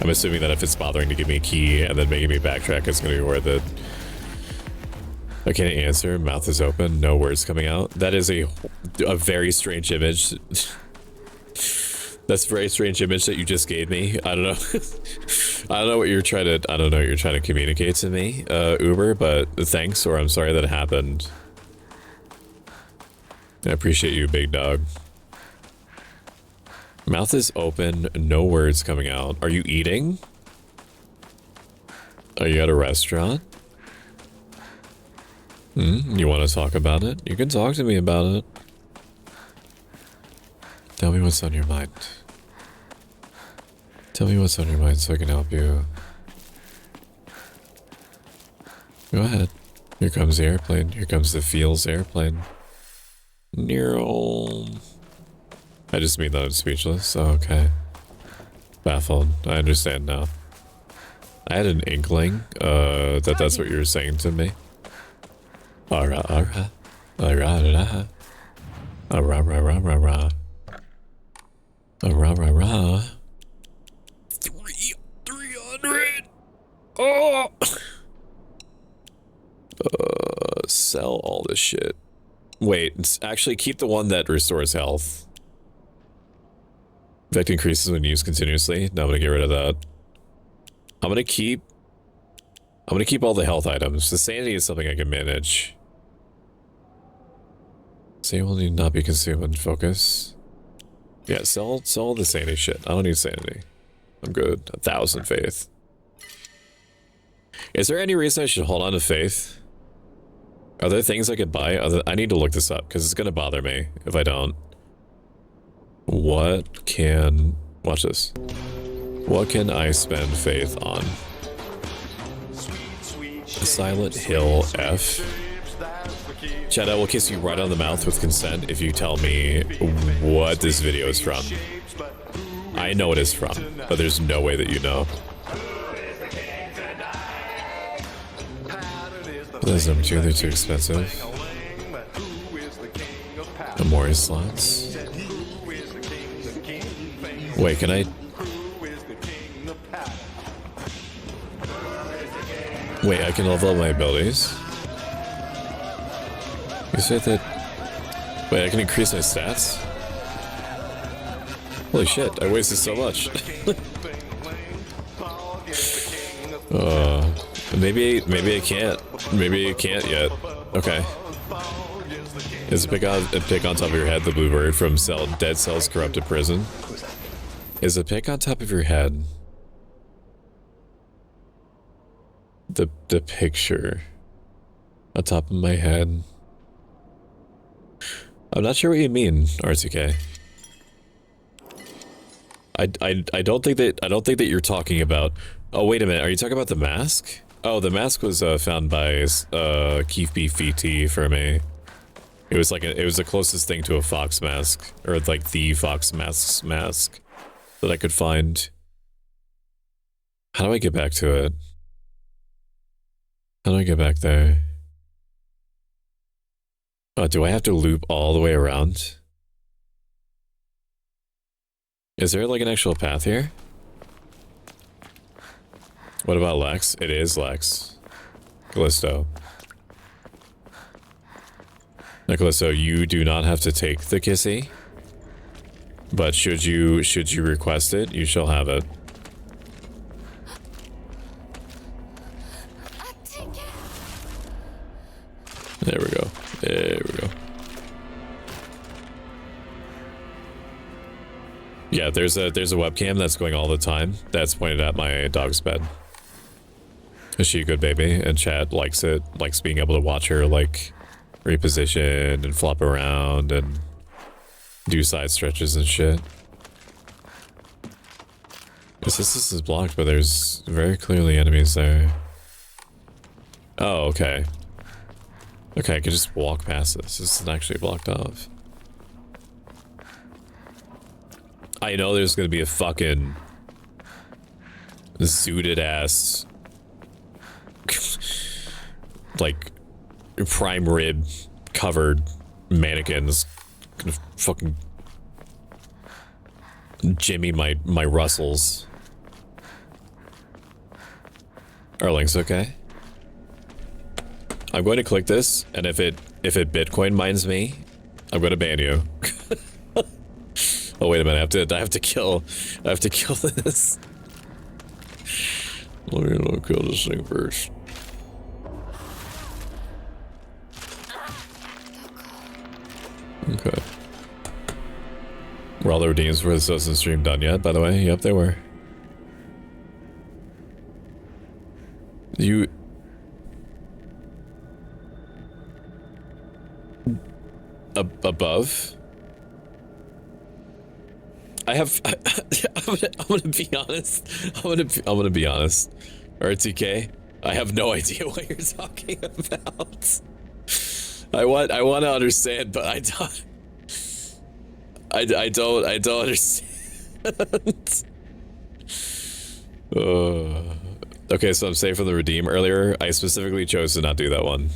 I'm assuming that if it's bothering to give me a key and then making me backtrack, it's gonna be worth it. I can't answer. Mouth is open. No words coming out. That is a very strange image. That's a very strange image that you just gave me. I don't know. I don't know what you're trying to communicate to me, Uber, but thanks, or I'm sorry that it happened. I appreciate you, big dog. Mouth is open, no words coming out. Are you eating? Are you at a restaurant? You want to talk about it? You can talk to me about it. Tell me what's on your mind. Tell me what's on your mind so I can help you. Go ahead. Here comes the airplane. Here comes the feels airplane. Neural. I just mean that I'm speechless. Oh, okay. Baffled. I understand now. I had an inkling that's what you were saying to me. Alright. 300. Oh. Sell all this shit. Wait, actually keep the one that restores health. Effect increases when used continuously. No, I'm gonna get rid of that. I'm gonna keep all the health items. The sanity is something I can manage. Sanity will need not be consumed and focus. Yeah, sell the sanity shit. I don't need sanity. I'm good. 1,000 faith. Is there any reason I should hold on to faith? Are there things I could buy? I need to look this up because it's gonna bother me if I don't. What can... Watch this. What can I spend faith on? Silent Hill F. Chad, I will kiss you right on the mouth with consent if you tell me what this video is from. I know it is from, but there's no way that you know. Those number 2, they're too expensive. Amori slots. Wait, can I? Wait, I can level up my abilities? You said that... Wait, I can increase my stats? Holy shit, I wasted so much. Maybe I can't. Maybe I can't yet. Okay. Is a pick on top of your head the blue bird from Dead Cell's Corrupted Prison? Is a pick on top of your head the picture on top of my head? I'm not sure what you mean, RTK. I don't think that you're talking about. Oh wait a minute, are you talking about the mask? Oh, the mask was found by Keith B. VT for me. It was like it was the closest thing to a fox mask, or like the fox mask that I could find. How do I get back to it? How do I get back there? Oh, do I have to loop all the way around? Is there like an actual path here? What about Lex? It is Lex. Callisto. Now, Callisto, you do not have to take the kissy, but should you request it, you shall have it. There we go. There we go. Yeah, there's a webcam that's going all the time that's pointed at my dog's bed. Is she a good baby? And Chad likes it, likes being able to watch her like reposition and flop around and do side stretches and shit. This is blocked, but there's very clearly enemies there. Oh, okay. Okay, I can just walk past this. This is actually blocked off. I know there's gonna be a fucking zooted ass like prime rib covered mannequins gonna fucking jimmy my Russells. Are links okay? I'm going to click this, and if it Bitcoin mines me, I'm going to ban you. Oh wait a minute, I have to kill this. Let me kill this thing first. Okay. Were all the redeems for this doesn't stream done yet, by the way? Yep, they were. You... above? I have... I'm gonna be honest. I'm gonna be honest. RTK, I have no idea what you're talking about. I want to understand, but I don't understand. Okay, so I'm safe from the redeem earlier. I specifically chose to not do that one.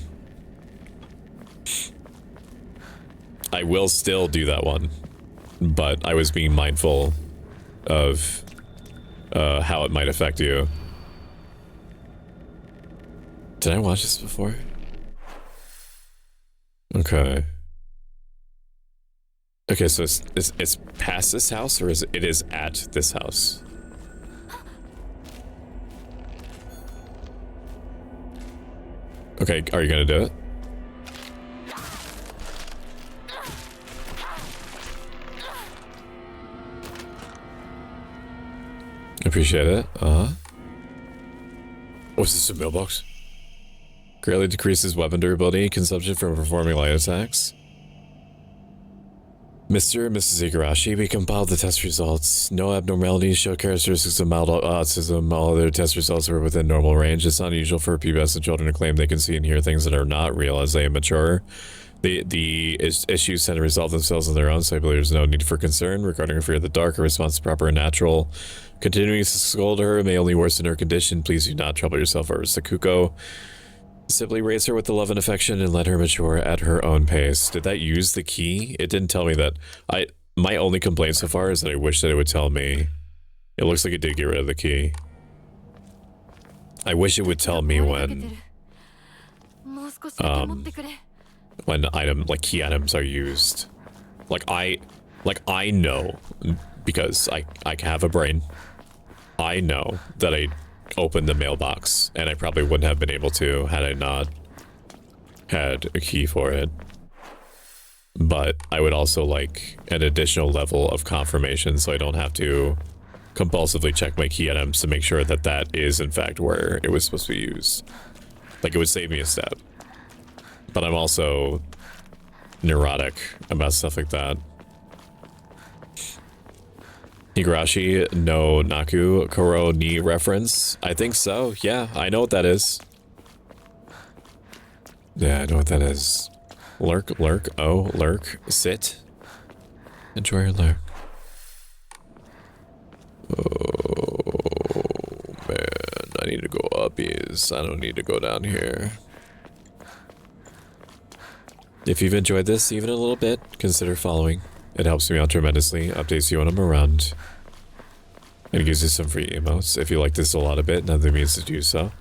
I will still do that one, but I was being mindful of how it might affect you. Did I watch this before? Okay. Okay, so it's past this house, or it is at this house? Okay, are you gonna do it? Appreciate it. Oh, is this a mailbox? Greatly decreases weapon durability consumption from performing light attacks. Mr. and Mrs. Igarashi, we compiled the test results. No abnormalities show characteristics of mild autism. All other test results were within normal range. It's not unusual for pubescent children to claim they can see and hear things that are not real as they mature. The issues tend to resolve themselves on their own, so I believe there's no need for concern regarding her fear of the dark. Her response is proper and natural. Continuing to scold her may only worsen her condition. Please do not trouble yourself over Sakuko. Simply raise her with the love and affection and let her mature at her own pace. Did that use the key? It didn't tell me that. My only complaint so far is that I wish that it would tell me. It looks like it did get rid of the key. I wish it would tell me when key items are used. Like I know, because I have a brain. I know that I opened the mailbox, and I probably wouldn't have been able to had I not had a key for it. But I would also like an additional level of confirmation so I don't have to compulsively check my key items to make sure that that is in fact where it was supposed to be used. Like, it would save me a step. But I'm also neurotic about stuff like that. Higurashi no Naku Koro ni reference? I think so, yeah, I know what that is. Yeah, I know what that is. Lurk, lurk, oh, lurk, sit. Enjoy your lurk. Oh, man, I need to go uppies. I don't need to go down here. If you've enjoyed this even a little bit, consider following. It helps me out tremendously, updates you when I'm around, and gives you some free emotes. If you like this a lot of it, nothing means to do so.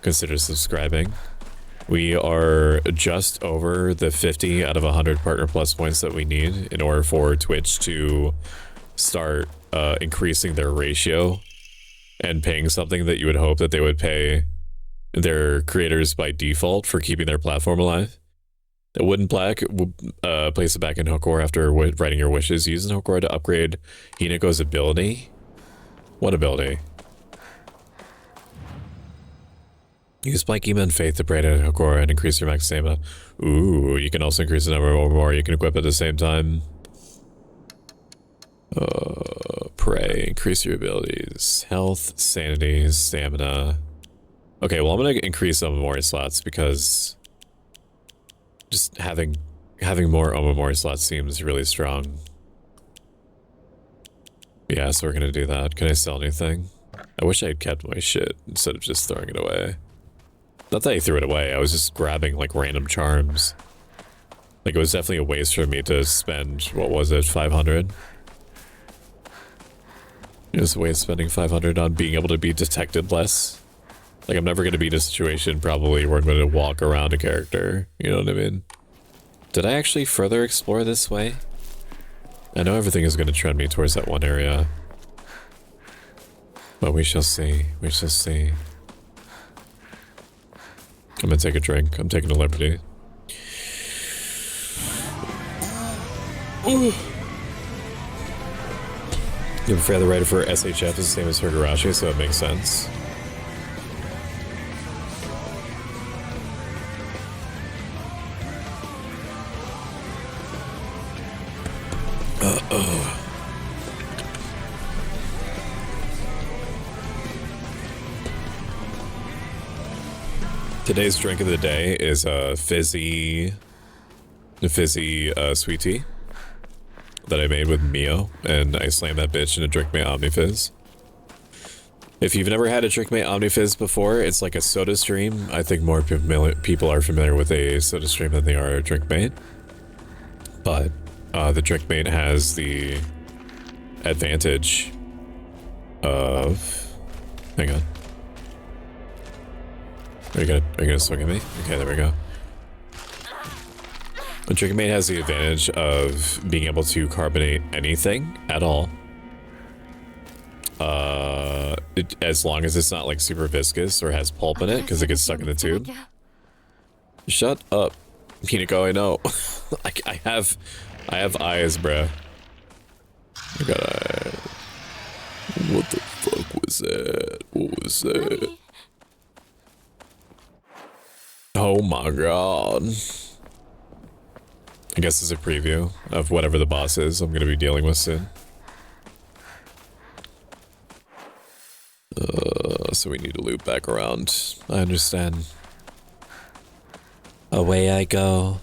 Consider subscribing. We are just over the 50 out of 100 Partner Plus points that we need in order for Twitch to start increasing their ratio and paying something that you would hope that they would pay their creators by default for keeping their platform alive. A wooden plaque, place it back in Hokor after writing your wishes. Use Hokor to upgrade Hinako's ability. What ability? Use Blankeema and Faith to pray to Hokor and increase your max stamina. Ooh, you can also increase the number of more you can equip at the same time. Pray, increase your abilities. Health, sanity, stamina. Okay, well, I'm gonna increase some memory slots because just having more memory slots seems really strong. Yeah, so we're gonna do that. Can I sell anything? I wish I had kept my shit instead of just throwing it away. Not that I threw it away, I was just grabbing like random charms. Like, it was definitely a waste for me to spend, what was it, 500? Just a waste spending 500 on being able to be detected less. Like, I'm never gonna be in a situation probably where I'm gonna walk around a character, you know what I mean? Did I actually further explore this way? I know everything is gonna trend me towards that one area. But we shall see, we shall see. I'm gonna take a drink. I'm taking a liberty. Ooh. You have a fair the writer for SHF is the same as Higurashi, so it makes sense. Today's drink of the day is a fizzy sweet tea that I made with Mio, and I slammed that bitch into Drink Mate Omnifizz. If you've never had a Drink Mate Omnifizz before, it's like a soda stream. I think more people are familiar with a soda stream than they are a Drink Mate. But the Drink Mate has the advantage of... Hang on. Are you gonna swing at me? Okay, there we go. The Drink Mate has the advantage of being able to carbonate anything at all. As long as it's not like super viscous or has pulp in it, because it gets stuck in the tube. Shut up, Hinako, I know. I have eyes, bruh. I got eyes. What the fuck was that? What was that? Oh my god. I guess it's a preview of whatever the boss is I'm going to be dealing with soon. So we need to loop back around. I understand. Away I go.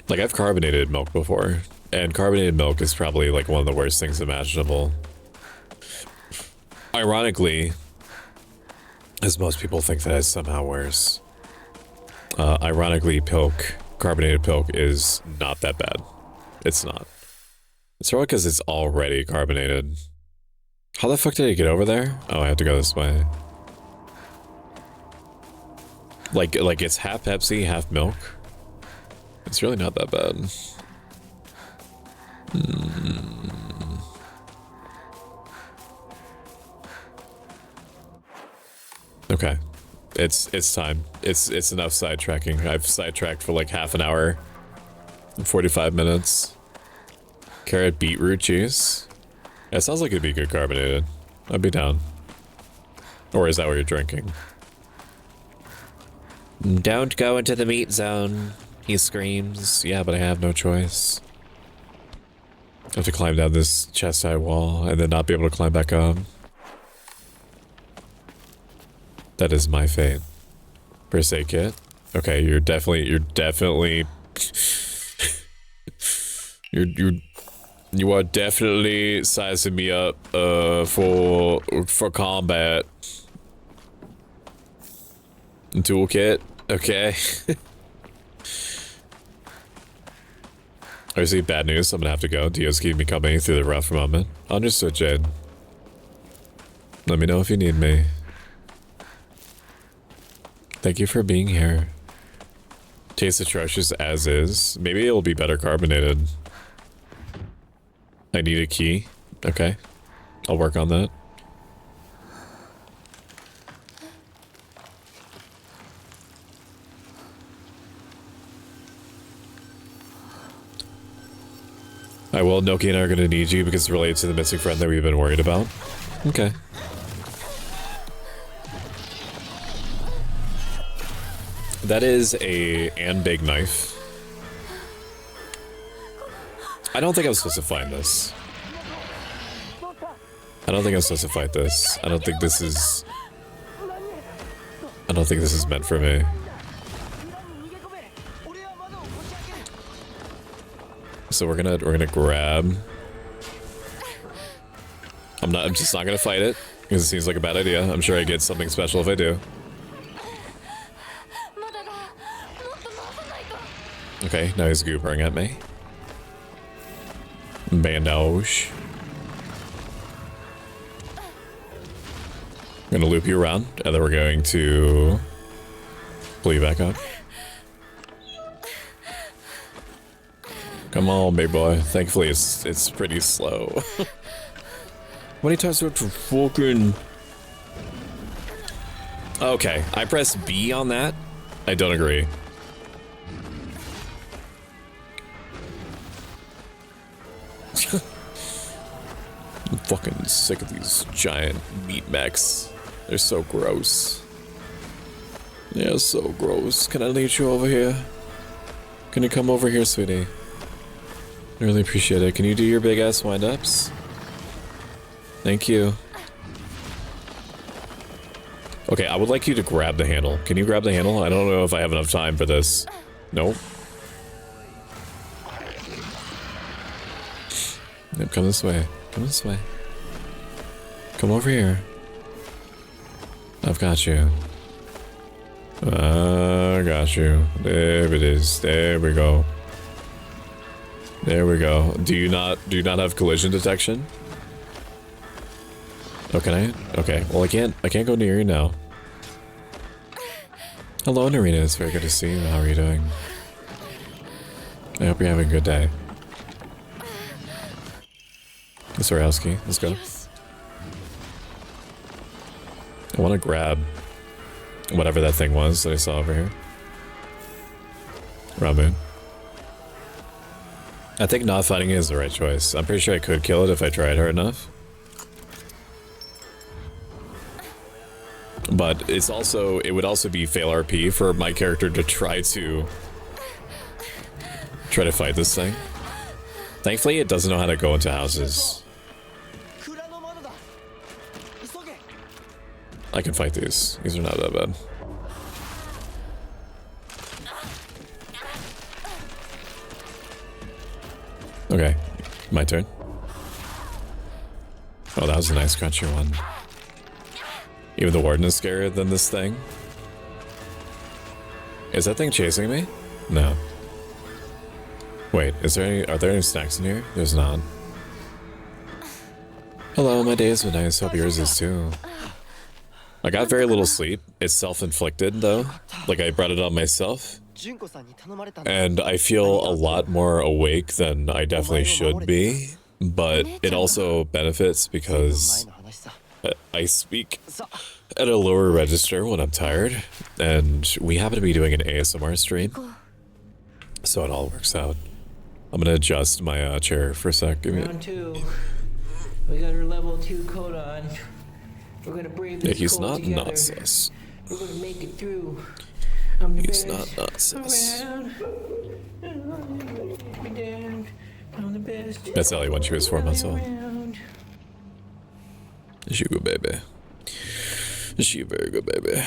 Like, I've carbonated milk before, and carbonated milk is probably like one of the worst things imaginable. Ironically, as most people think that it's somehow worse. Ironically, carbonated milk is not that bad. It's not. It's probably because it's already carbonated. How the fuck did I get over there? Oh, I have to go this way. Like it's half Pepsi, half milk. It's really not that bad. Okay. It's time. It's enough sidetracking. I've sidetracked for like half an hour and 45 minutes. Carrot beetroot juice. Yeah, it sounds like it'd be good carbonated. I'd be down. Or is that what you're drinking? Don't go into the meat zone, he screams. Yeah, but I have no choice. I have to climb down this chest-high wall and then not be able to climb back up. That is my fate. Per se kit. Okay, you're definitely you are definitely sizing me up for combat. Toolkit. Okay. Obviously, bad news. I'm gonna have to go. Dio's keeping me company through the rough moment. Understood, Jade. Let me know if you need me. Thank you for being here. Tastes atrocious as is. Maybe it'll be better carbonated. I need a key. Okay. I'll work on that. I will. Noki and I are going to need you because it's related to the missing friend that we've been worried about. Okay. That is a big knife. I don't think I'm supposed to find this. I don't think I'm supposed to fight this. I don't think this is meant for me. So we're gonna grab. I'm just not gonna fight it because it seems like a bad idea. I'm sure I get something special if I do. Okay, now he's goopering at me. Bandage. I'm gonna loop you around, and then we're going to pull you back up. Come on, big boy. Thankfully, it's pretty slow. How many times do I have to fucking... Okay, I pressed B on that. I don't agree. I'm fucking sick of these giant meat mechs. They're so gross. Yeah, so gross. Can I lead you over here? Can you come over here, sweetie? I really appreciate it. Can you do your big ass wind-ups? Thank you. Okay, I would like you to grab the handle. Can you grab the handle? I don't know if I have enough time for this. Nope. Yep, come this way. Come this way. Come over here. I've got you. I got you. There it is. There we go. There we go. Do you not have collision detection? Oh, can I? Okay. Well, I can't go near you now. Hello, Narina. It's very good to see you. How are you doing? I hope you're having a good day. Sorowski, let's go. I want to grab whatever that thing was that I saw over here. Ramoon. I think not fighting it is the right choice. I'm pretty sure I could kill it if I tried hard enough. But it would also be fail RP for my character to try to try to fight this thing. Thankfully, it doesn't know how to go into houses. I can fight these. These are not that bad. Okay, my turn. Oh, that was a nice crunchy one. Even the warden is scarier than this thing. Is that thing chasing me? No. Wait, are there any snacks in here? There's not. Hello, my day has been nice. Hope yours is too. I got very little sleep. It's self-inflicted though. Like I brought it on myself. And I feel a lot more awake than I definitely should be. But it also benefits because I speak at a lower register when I'm tired. And we happen to be doing an ASMR stream. So it all works out. I'm gonna adjust my chair for a sec. Round 2. We got our level 2 coat on. We're gonna brave this He's cold not together. nonsense. We're gonna make it through. I'm the He's best not nonsense. around. Be damned. I'm the best. That's Ellie when she was 4 months old. around. She a good baby. She a very good baby.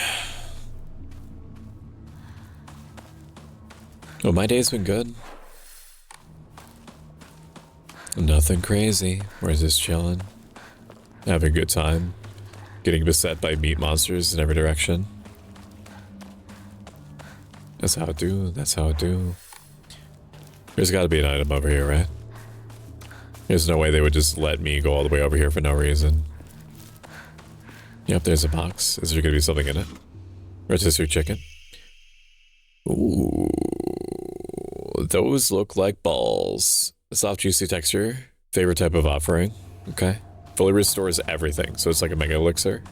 Oh, my day's been good. Nothing crazy. We're just chilling. Having a good time. Getting beset by meat monsters in every direction. That's how it do. That's how it do. There's gotta be an item over here, right? There's no way they would just let me go all the way over here for no reason. Yep, there's a box. Is there gonna be something in it? Rotisserie chicken. Ooh. Those look like balls. Soft, juicy texture. Favorite type of offering. Okay. Fully restores everything, so it's like a mega elixir.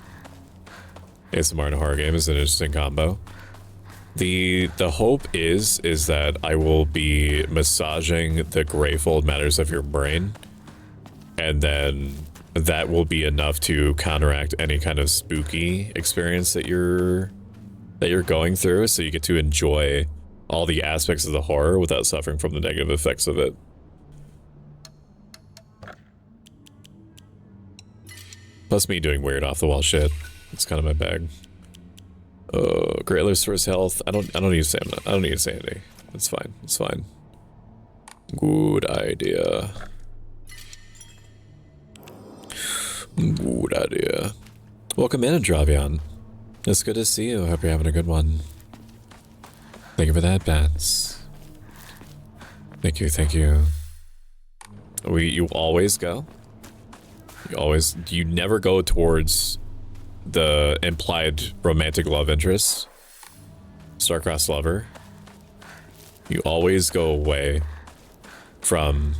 ASMR in a horror game is an interesting combo. The hope is that I will be massaging the grayfold matters of your brain, and then that will be enough to counteract any kind of spooky experience that you're going through, so you get to enjoy all the aspects of the horror without suffering from the negative effects of it. Plus me doing weird off the wall shit. It's kind of my bag. Great restores health. I don't need stamina. I don't need sanity. It's fine. It's fine. Good idea. Good idea. Welcome in, Andravion. It's good to see you. Hope you're having a good one. Thank you for that, Bats. Thank you, thank you. You always go? You never go towards the implied romantic love interest, star-crossed lover. You always go away from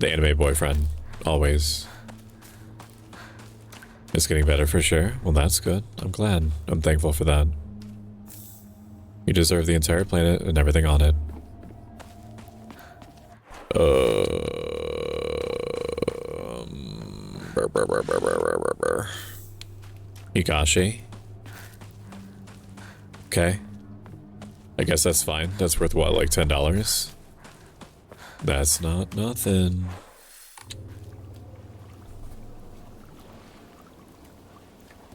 the anime boyfriend. Always. It's getting better for sure. Well, that's good. I'm glad. I'm thankful for that. You deserve the entire planet and everything on it. Higashi. Okay. I guess that's fine. That's worth what, like $10? That's not nothing.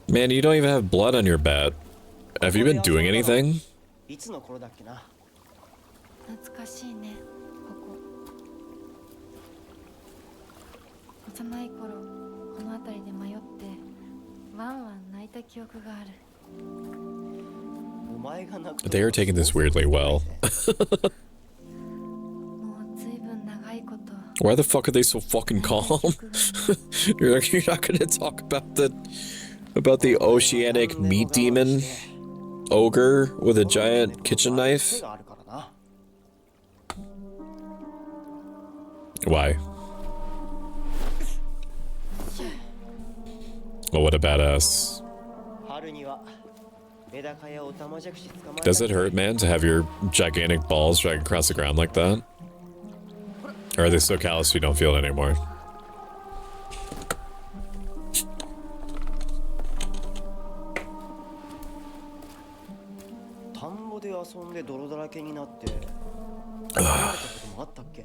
Man, you don't even have blood on your bat. Have you been doing anything? いつの頃だっけな。懐かしいね、ここ。幼い頃、この辺りで迷ってワンワン泣いた記憶がある。お前が泣くと They are taking this weirdly well. もうずいぶん長いこと。 Why the fuck are they so fucking calm? you're not gonna talk about the oceanic meat demon ogre with a giant kitchen knife? 手があるからな。 Why? Oh, what a badass. 春にはメダカやオタマジャクシ捕まえ Does it hurt, man, to have your gigantic balls drag across the ground like that? Or are they so callous you don't feel it anymore? 田んぼで遊んで泥だらけになってこともあったっけ？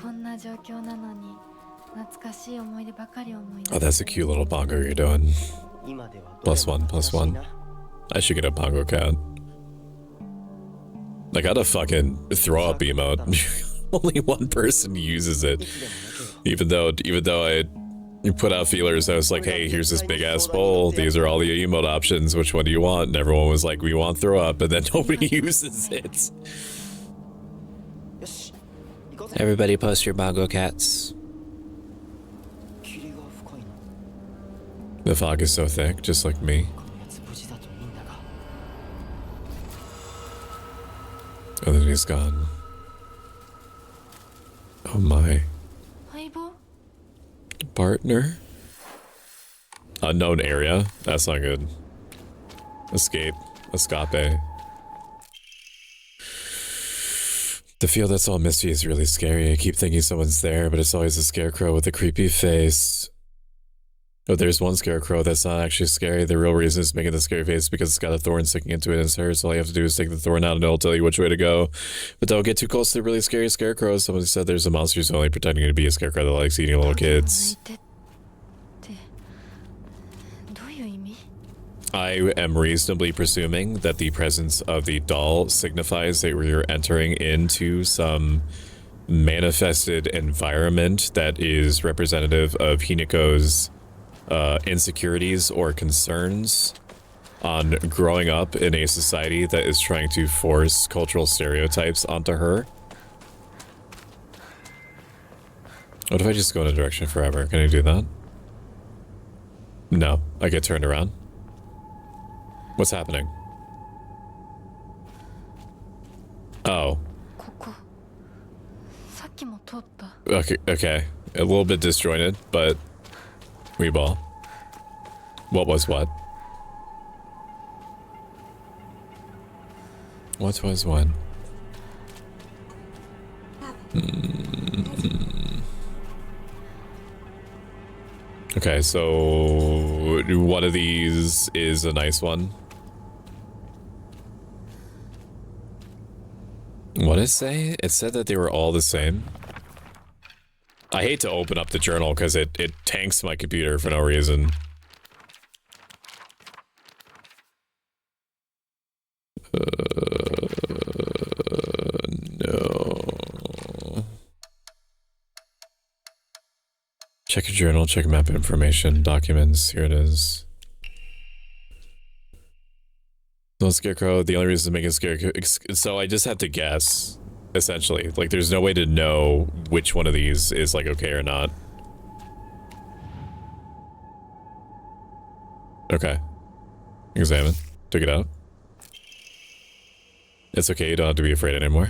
こんな状況なのに懐かしい思い出ばかり思い Oh, 出 that's す a cute little bongo you're doing. 今では Plus one, plus one. I should get a bongo cat. I got a fucking throw up emote. Only one person uses it. Even though I put out feelers, I was like, hey, here's this big ass bowl. These are all the emote options. Which one do you want? And everyone was like, we want throw up, and then nobody uses it. Everybody post your bongo cats. The fog is so thick, just like me. And then he's gone. Oh my. 相棒 Partner? Unknown area? That's not good. Escape. Escape. The field that's all misty is really scary. I keep thinking someone's there, but it's always a scarecrow with a creepy face. Oh, there's one scarecrow that's not actually scary. The real reason it's making the scary face is because it's got a thorn sticking into it and it's hurt. So all you have to do is take the thorn out and it'll tell you which way to go. But don't get too close to the really scary scarecrows. Someone said there's a monster who's only pretending to be a scarecrow that likes eating little kids. ってどういう意味 I am reasonably presuming that the presence of the doll signifies that we're entering into some manifested environment that is representative of Hinako's insecurities or concerns on growing up in a society that is trying to force cultural stereotypes onto her. What if I just go in a direction forever? Can I do that? No, I get turned around. What's happening? Oh. ここさっきも通った Okay. A little bit disjointed, but Weeball. What was what? What was what? Okay, so one of these is a nice one. What did it say? It said that they were all the same. I hate to open up the journal because it tanks my computer for no reason. No. Check your journal, check map information, documents, here it is. No scarecrow, the only reason to make a scarecrow, so I just have to guess, essentially. Like, there's no way to know which one of these is, like, okay or not. Okay. Examine. Took it out. It's okay, you don't have to be afraid anymore.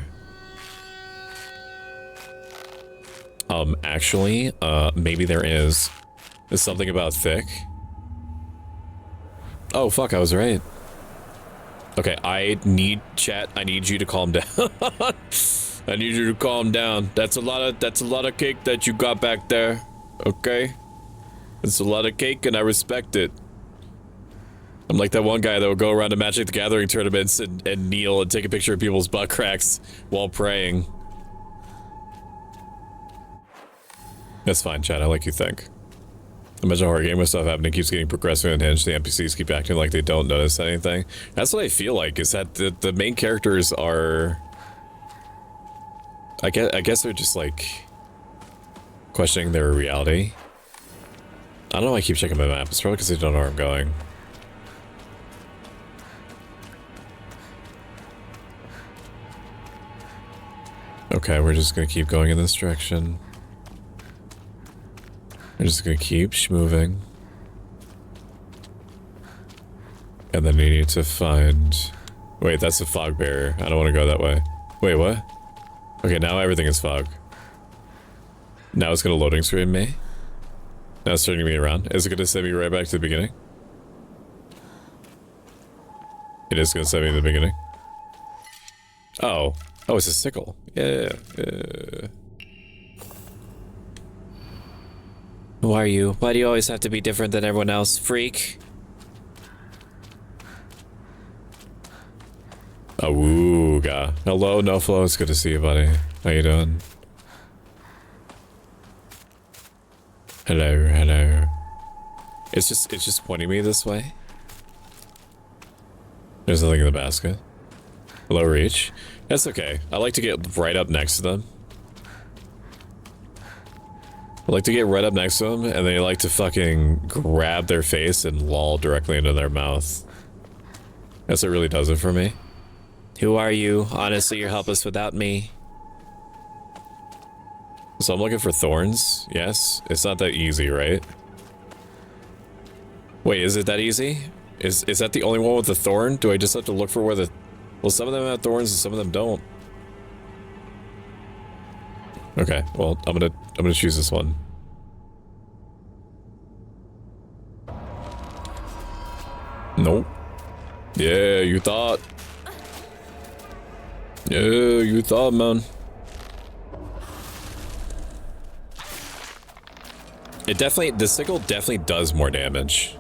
Actually, maybe there is. There's something about thick. Oh, fuck, I was right. Okay, I need you to calm down. I need you to calm down. That's a lot of cake that you got back there. Okay? It's a lot of cake and I respect it. I'm like that one guy that would go around to Magic the Gathering tournaments and kneel and take a picture of people's butt cracks while praying. That's fine, Chad. I like you think. Imagine horror game with stuff happening keeps getting progressively unhinged. The NPCs keep acting like they don't notice anything. That's what I feel like, is that the main characters are... I guess they're just, like, questioning their reality. I don't know why I keep checking my map. It's probably because they don't know where I'm going. Okay, we're just gonna keep going in this direction. We're just gonna keep moving. And then we need to find... Wait, that's a fog barrier. I don't want to go that way. Wait, what? Okay, now everything is fog. Now it's gonna loading screen me? Now it's turning me around. Is it gonna send me right back to the beginning? It is gonna send me to the beginning. Oh. Oh, it's a sickle. Yeah. Who are you? Why do you always have to be different than everyone else, freak? Awooga. Hello, No Flow. It's good to see you, buddy. How you doing? Hello, hello. It's just pointing me this way. There's nothing in the basket. Low reach. That's okay. I like to get right up next to them. I like to get right up next to them, and they like to fucking grab their face and loll directly into their mouth. That's what really does it for me. Who are you? Honestly, you're helpless without me. So I'm looking for thorns. Yes. It's not that easy, right? Wait, is it that easy? Is that the only one with the thorn? Do I just have to look for where the... Well, some of them have thorns and some of them don't. Okay, well, I'm gonna choose this one. Nope. Yeah, you thought. Yeah, you thought, man. It definitely, the sickle definitely does more damage.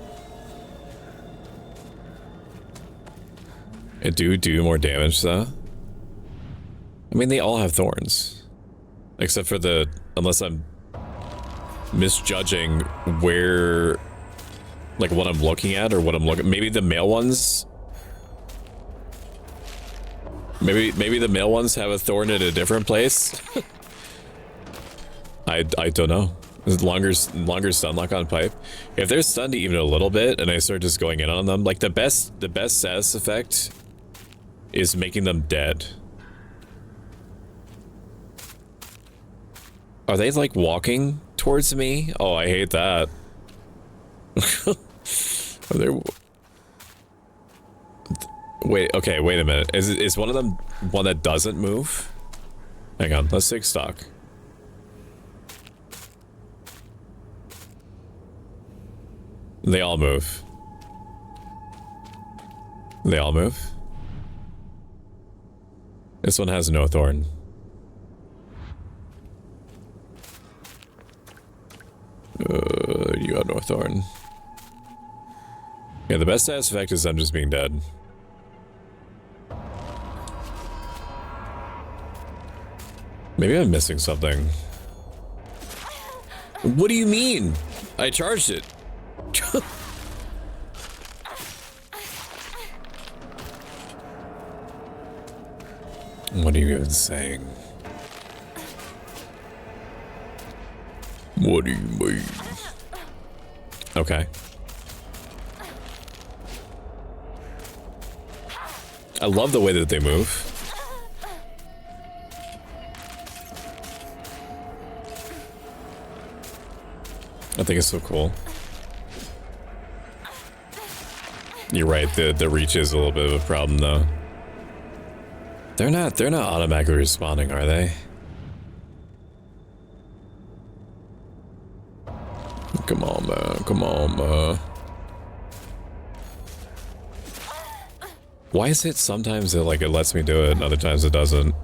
It do more damage, though. I mean, they all have thorns. Except for the, unless I'm misjudging where, like what I'm looking at or what I'm looking, maybe the male ones, maybe the male ones have a thorn in a different place. I don't know. Longer stunlock on pipe. If they're stunned even a little bit and I start just going in on them, like the best status effect is making them dead. Are they like walking towards me? Oh, I hate that. Are they... Wait, okay, wait a minute. Is one of them one that doesn't move? Hang on, let's take stock. They all move. They all move? This one has no thorn. You got no thorn. Yeah, the best status effect is them just being dead. Maybe I'm missing something. What do you mean? I charged it. What are you even saying? What do you mean? Okay. I love the way that they move. I think it's so cool. You're right, the reach is a little bit of a problem though. They're not automatically responding, are they? Come on, man. Come on, man. Why is it sometimes it lets me do it and other times it doesn't?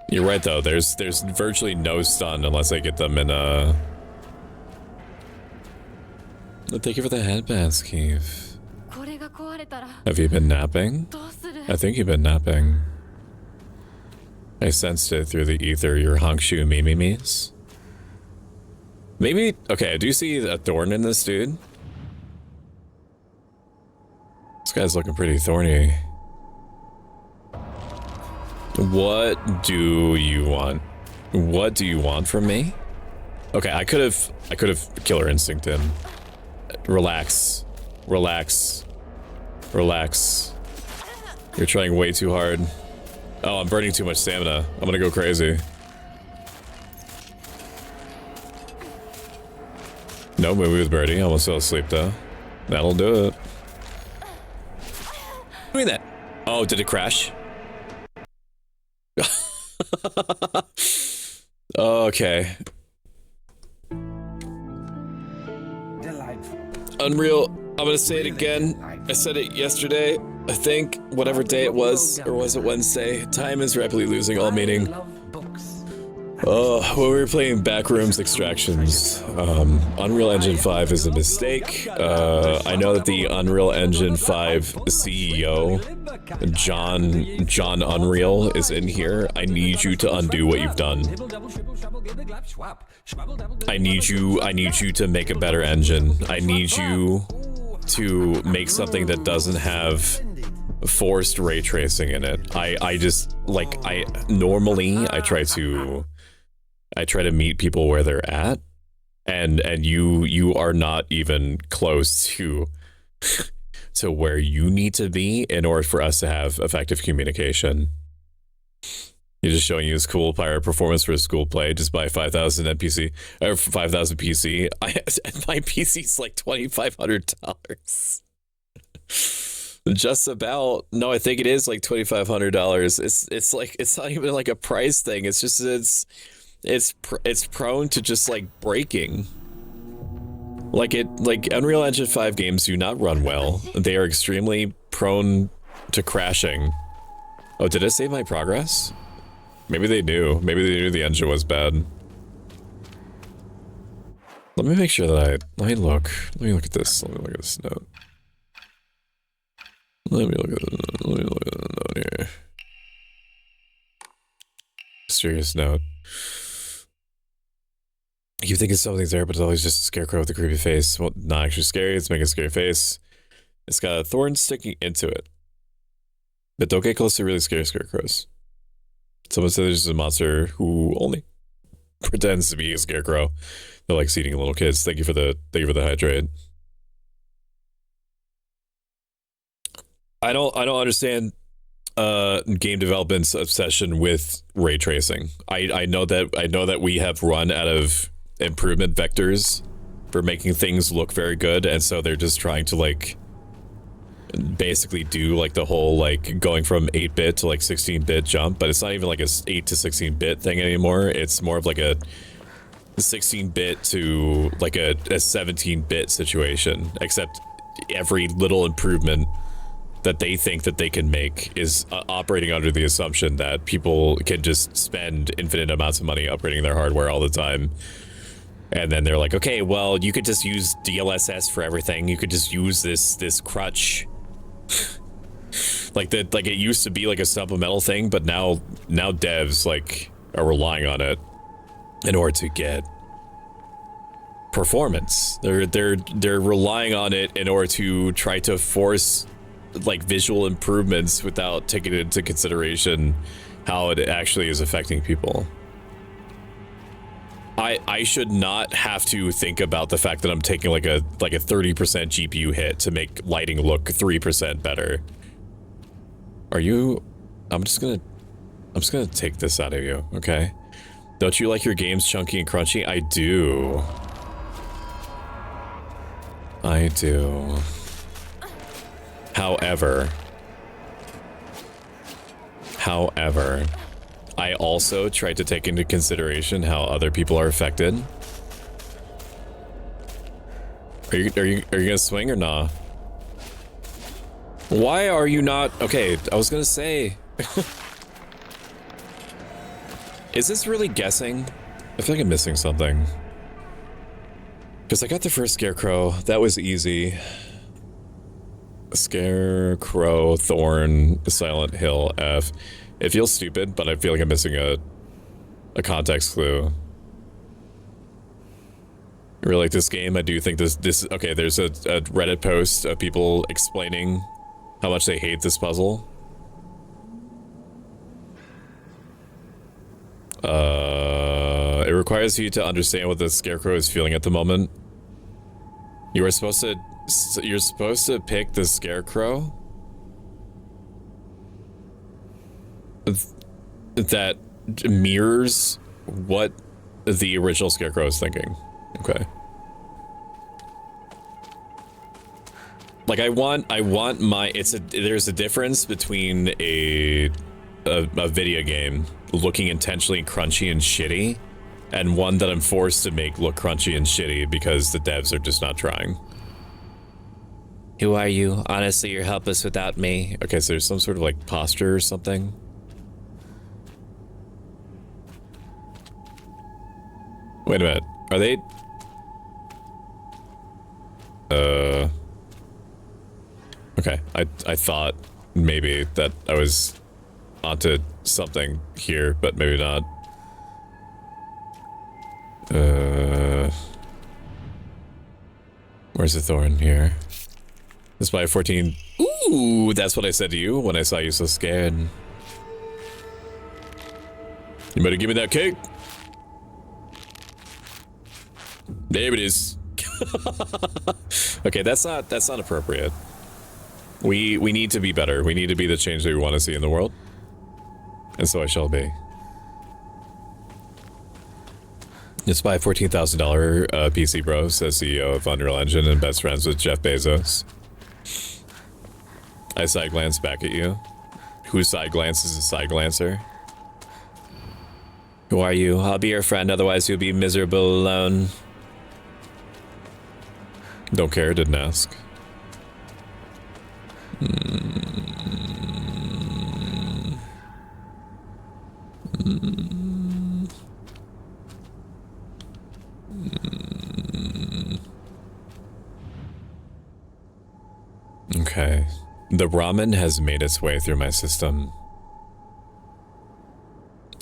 You're right though, there's virtually no stun unless I get them in a... Thank you for the headbands, Keith. Have you been napping? I think you've been napping. I sensed it through the ether, your honkshu mimimis. Maybe, okay, I do see a thorn in this dude. This guy's looking pretty thorny. What do you want? What do you want from me? Okay, I could have killer instinct him. Relax. Relax. Relax. You're trying way too hard. Oh, I'm burning too much stamina. I'm gonna go crazy. No movie with Birdie. I almost fell asleep though. That'll do it. Doing that. Oh, did it crash? Okay. Unreal. I'm gonna say it again. I said it yesterday, I think, whatever day it was, or was it Wednesday? Time is rapidly losing all meaning. When we were playing Backrooms Extractions, Unreal Engine 5 is a mistake. I know that the Unreal Engine 5 CEO, John Unreal, is in here. I need you to undo what you've done. I need you to make a better engine. I need you to make something that doesn't have forced ray tracing in it. Normally I try to meet people where they're at, and you are not even close to to where you need to be in order for us to have effective communication. You're just showing you his cool pirate performance for his school play. Just buy 5,000 NPC or 5,000 PC. My PC's like $2,500. Just about. No, I think it is like $2,500. It's like, it's not even like a price thing. It's just it's prone to just like breaking. Like Unreal Engine 5 games do not run well. They are extremely prone to crashing. Oh, did it save my progress? Maybe they knew. Maybe they knew the engine was bad. Let me make sure that let me look at this. Let me look at this note. Let me look at the note here. Serious note. You think it's something's there, but it's always just a scarecrow with a creepy face. Well, not actually scary, it's making a scary face. It's got a thorn sticking into it. But don't get close to really scary scarecrows. Someone said there's a monster who only pretends to be a scarecrow. They're like seeding little kids. Thank you for the hydrate. I don't understand game development's obsession with ray tracing. I know that we have run out of improvement vectors for making things look very good, and so they're just trying to like basically do like the whole like going from 8-bit to like 16-bit jump, but it's not even like a 8 to 16-bit thing anymore. It's more of like a 16-bit to like a 17-bit situation, except every little improvement that they think that they can make is operating under the assumption that people can just spend infinite amounts of money upgrading their hardware all the time. And then they're like, okay, well, you could just use DLSS for everything. You could just use this crutch. like it used to be like a supplemental thing, but now devs like are relying on it in order to get performance. They're relying on it in order to try to force like visual improvements without taking into consideration how it actually is affecting people. I should not have to think about the fact that I'm taking like a 30% GPU hit to make lighting look 3% better. Are you? I'm just gonna take this out of you, okay? Don't you like your games chunky and crunchy? I do. I do. However, I also tried to take into consideration how other people are affected. Are you gonna swing or nah? Why are you not? Okay, I was gonna say. Is this really guessing? I feel like I'm missing something. Because I got the first scarecrow. That was easy. Scarecrow, Thorn, Silent Hill, F. It feels stupid, but I feel like I'm missing a context clue. I really like this game. I do think this okay, there's a Reddit post of people explaining how much they hate this puzzle. It requires you to understand what the scarecrow is feeling at the moment. You're supposed to pick the scarecrow that mirrors what the original scarecrow is thinking. Okay. Like I want my there's a difference between a video game looking intentionally crunchy and shitty and one that I'm forced to make look crunchy and shitty because the devs are just not trying. Who are you? Honestly, you're helpless without me. Okay, so there's some sort of like posture or something. Wait a minute. Are they... Okay, I thought maybe that I was onto something here, but maybe not. Where's the thorn here? This by 14. Ooh, that's what I said to you when I saw you so scared. You better give me that cake. There it is. Okay, that's not appropriate. We need to be better. We need to be the change that we want to see in the world. And so I shall be. It's by $14,000 PC Bro, says CEO of Unreal Engine and best friends with Jeff Bezos. I side glance back at you. Whose side glance is a side glancer? Who are you? I'll be your friend, otherwise you'll be miserable alone. Don't care, didn't ask. Okay. The ramen has made its way through my system.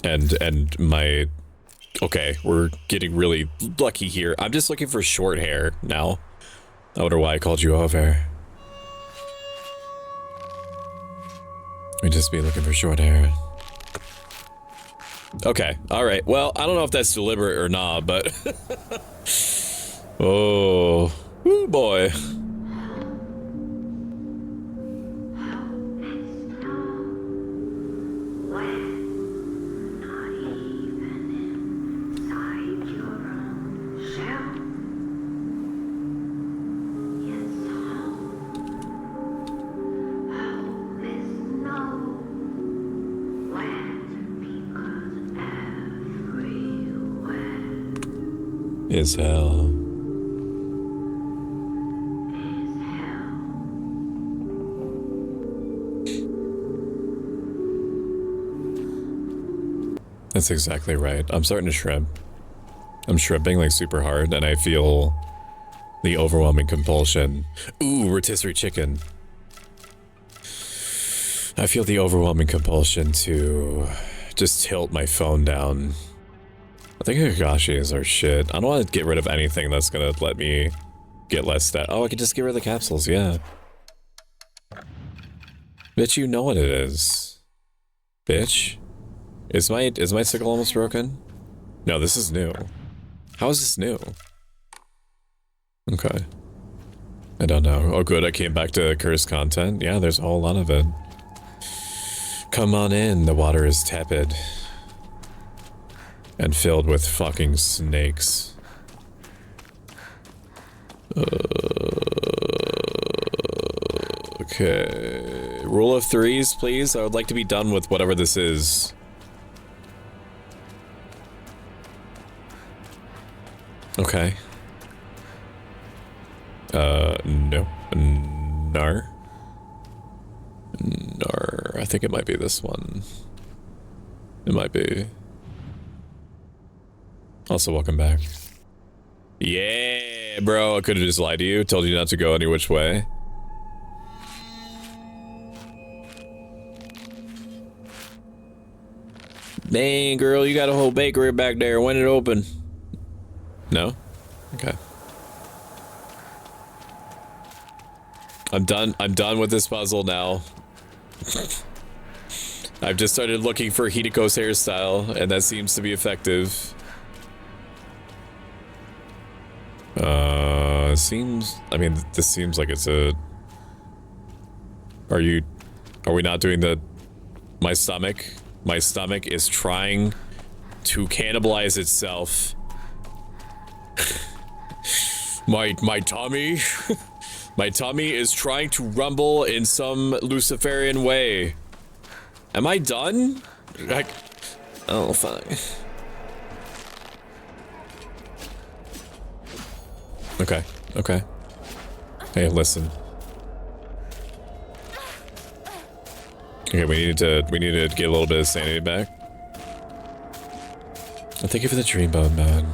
And my... Okay, we're getting really lucky here. I'm just looking for short hair now. I wonder why I called you over. We just be looking for short hair. Okay, alright. Well, I don't know if that's deliberate or not, but... Oh, woo boy. Is hell. That's exactly right. I'm starting to shrimp. I'm shrimping like super hard, and I feel the overwhelming compulsion. Ooh, rotisserie chicken. I feel the overwhelming compulsion to just tilt my phone down. I think Kakashi is our shit. I don't want to get rid of anything that's gonna let me get less stat. Oh, I can just get rid of the capsules, yeah. Bitch, you know what it is. Bitch. Is my sickle almost broken? No, this is new. How is this new? Okay. I don't know. Oh good, I came back to cursed content. Yeah, there's a whole lot of it. Come on in, the water is tepid. And filled with fucking snakes. Okay. Rule of threes, please. I would like to be done with whatever this is. Okay. No. Nar. Nar. I think it might be this one. It might be. Also, welcome back. Yeah, bro, I could have just lied to you, told you not to go any which way. Dang, girl, you got a whole bakery back there. When it open? No? Okay. I'm done with this puzzle now. I've just started looking for Hidiko's hairstyle, and that seems to be effective. I mean, this seems like it's a... Are we not doing the... My stomach is trying to cannibalize itself. My tummy... My tummy is trying to rumble in some Luciferian way. Am I done? Oh, fine. Okay, okay. Hey, listen. Okay, we need to get a little bit of sanity back. Thank you for the dreamboat, man.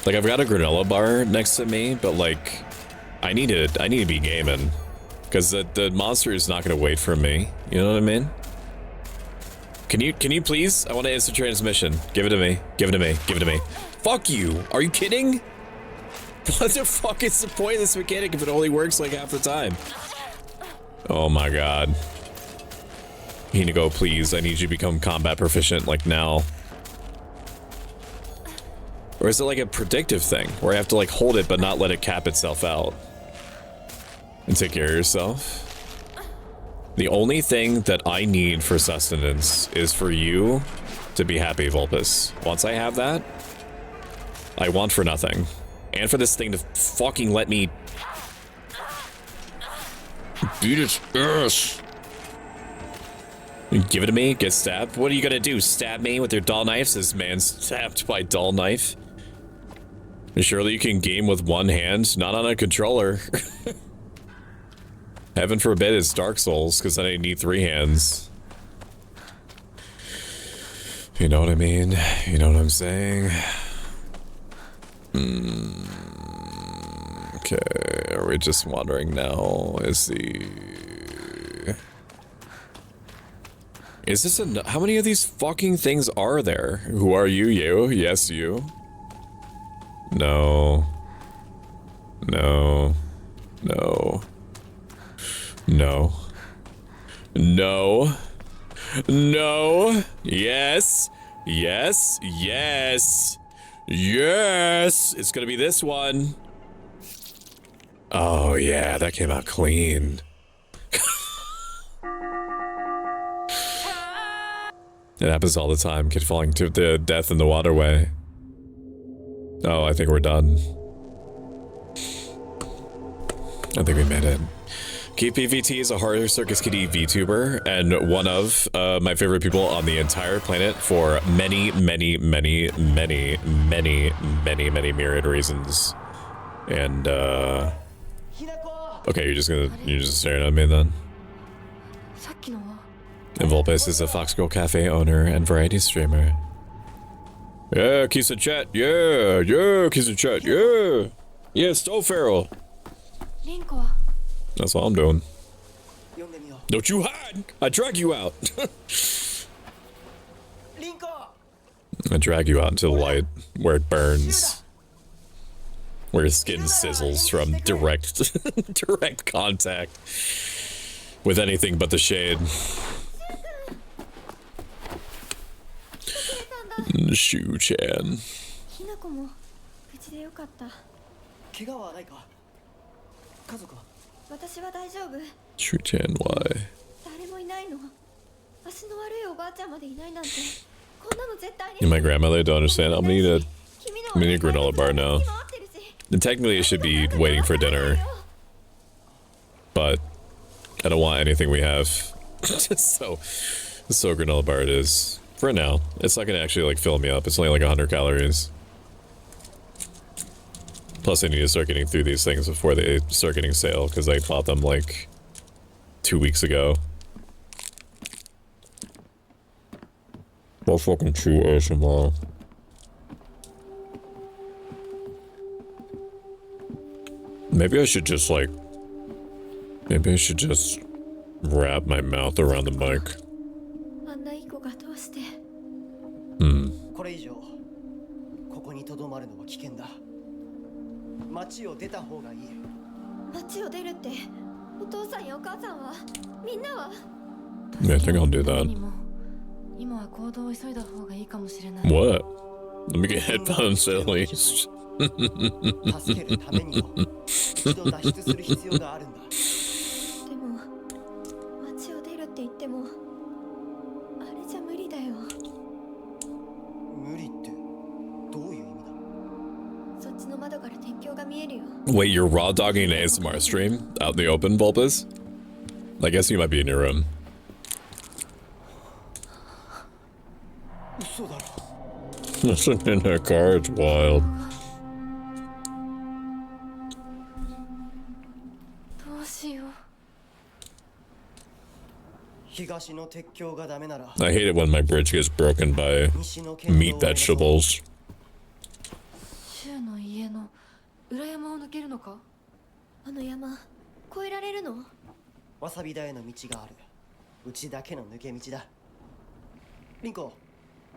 Like, I've got a granola bar next to me, but like, I need to be gaming. Because the monster is not gonna wait for me. You know what I mean? Can you please? I want an instant transmission. Give it to me. Give it to me. Give it to me. Fuck you! Are you kidding? What the fuck is the point of this mechanic if it only works like half the time? Oh my god. Hinago, please. I need you to become combat proficient, like, now. Or is it like a predictive thing, where I have to, like, hold it but not let it cap itself out? And take care of yourself? The only thing that I need for sustenance is for you to be happy, Vulpus. Once I have that, I want for nothing. And for this thing to fucking let me beat its ass. Give it to me, get stabbed. What are you gonna do? Stab me with your dull knives? This man's stabbed by dull knife. Surely you can game with one hand, not on a controller. Heaven forbid it's Dark Souls, because then I need 3 hands. You know what I mean? You know what I'm saying? Okay, are we just wandering now? Is this a... How many of these fucking things are there? Who are you? You? Yes, you. No. No. No. No. No. No. Yes. Yes. Yes. Yes. It's gonna be this one. Oh, yeah. That came out clean. It happens all the time. Kid falling to the death in the waterway. Oh, I think we're done. I think we made it. KPVT is a Horror Circus Kitty VTuber and one of my favorite people on the entire planet for many, many, many, many, many, many, many myriad reasons. And okay, you're just staring at me then. And Vulpes is a Foxgirl Cafe owner and variety streamer. Yeah, keep the chat. Yeah, yeah, keep the chat. Yeah, yeah, Stove Feral. That's all I'm doing. Don't you hide! I drag you out. I drag you out into the light where it burns, where your skin sizzles from direct contact with anything but the shade. Shu-chan. Shu-chan, why? My grandmother don't understand. I'm gonna need a granola bar now. And technically it should be waiting for dinner, but I don't want anything we have. so granola bar it is. For now. It's not gonna actually like fill me up. It's only like 100 calories. Plus I need to start getting through these things before they start getting sale, because I bought them like 2 weeks ago. Well, fucking true ASMR. Maybe I should just like... Maybe I should just wrap my mouth around the mic. Yeah, I think I'll do that. What? Let me get headphones at least. Wait, you're raw dogging an ASMR stream out in the open, Vulpes? I guess you might be in your room. Listen in her car, it's wild. I hate it when my bridge gets broken by meat vegetables. 裏山を抜けるのか？あの山越えられるの？わさび田への道がある。うちだけの抜け道だ。リンコ、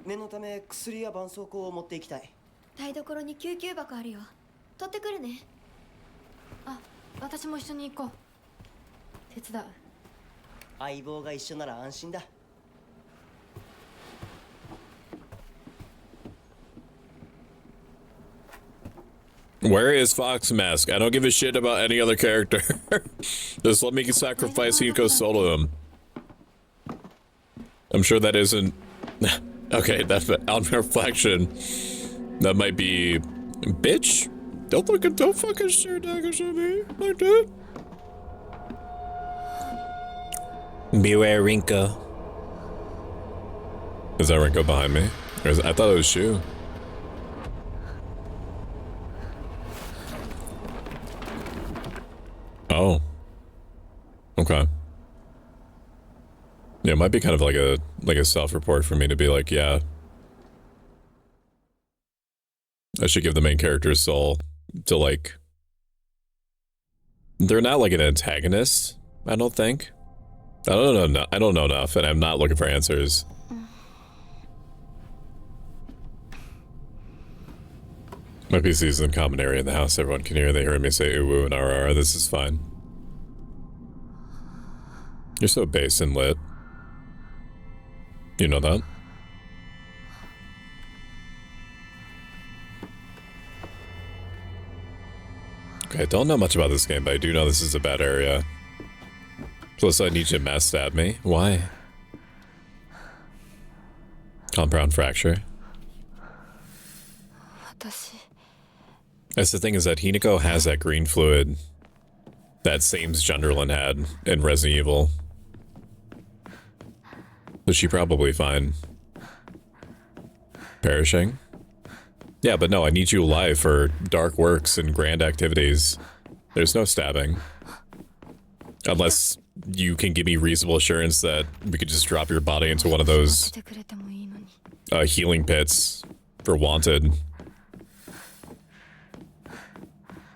念のため薬や絆創膏を持っていきたい。台所に救急箱あるよ。取ってくるね。あ、私も一緒に行こう。手伝う。相棒が一緒なら安心だ。Where is Fox Mask? I don't give a shit about any other character. Just let me sacrifice Hiko solo him. I'm sure that isn't... Okay, that's on reflection. That might be... Bitch? Don't fucking share daggers at me like that. Beware Rinko. Is that Rinko behind me? Or I thought it was Shu. Oh. Okay. Yeah, it might be kind of like a self-report for me to be like, yeah. I should give the main character a soul to like... They're not like an antagonist, I don't think. I don't know enough, and I'm not looking for answers. My PC is in common area in the house. Everyone can hear. They heard me say ooh, and RR. This is fine. You're so base and lit. You know that? Okay, I don't know much about this game, but I do know this is a bad area. Plus, I need you to mass stab me. Why? Compound fracture. That's the thing, is that Hinako has that green fluid that same Junderlin had in Resident Evil. So she probably fine. Perishing? Yeah, but no, I need you alive for dark works and grand activities. There's no stabbing. Unless you can give me reasonable assurance that we could just drop your body into one of those healing pits for Wanted.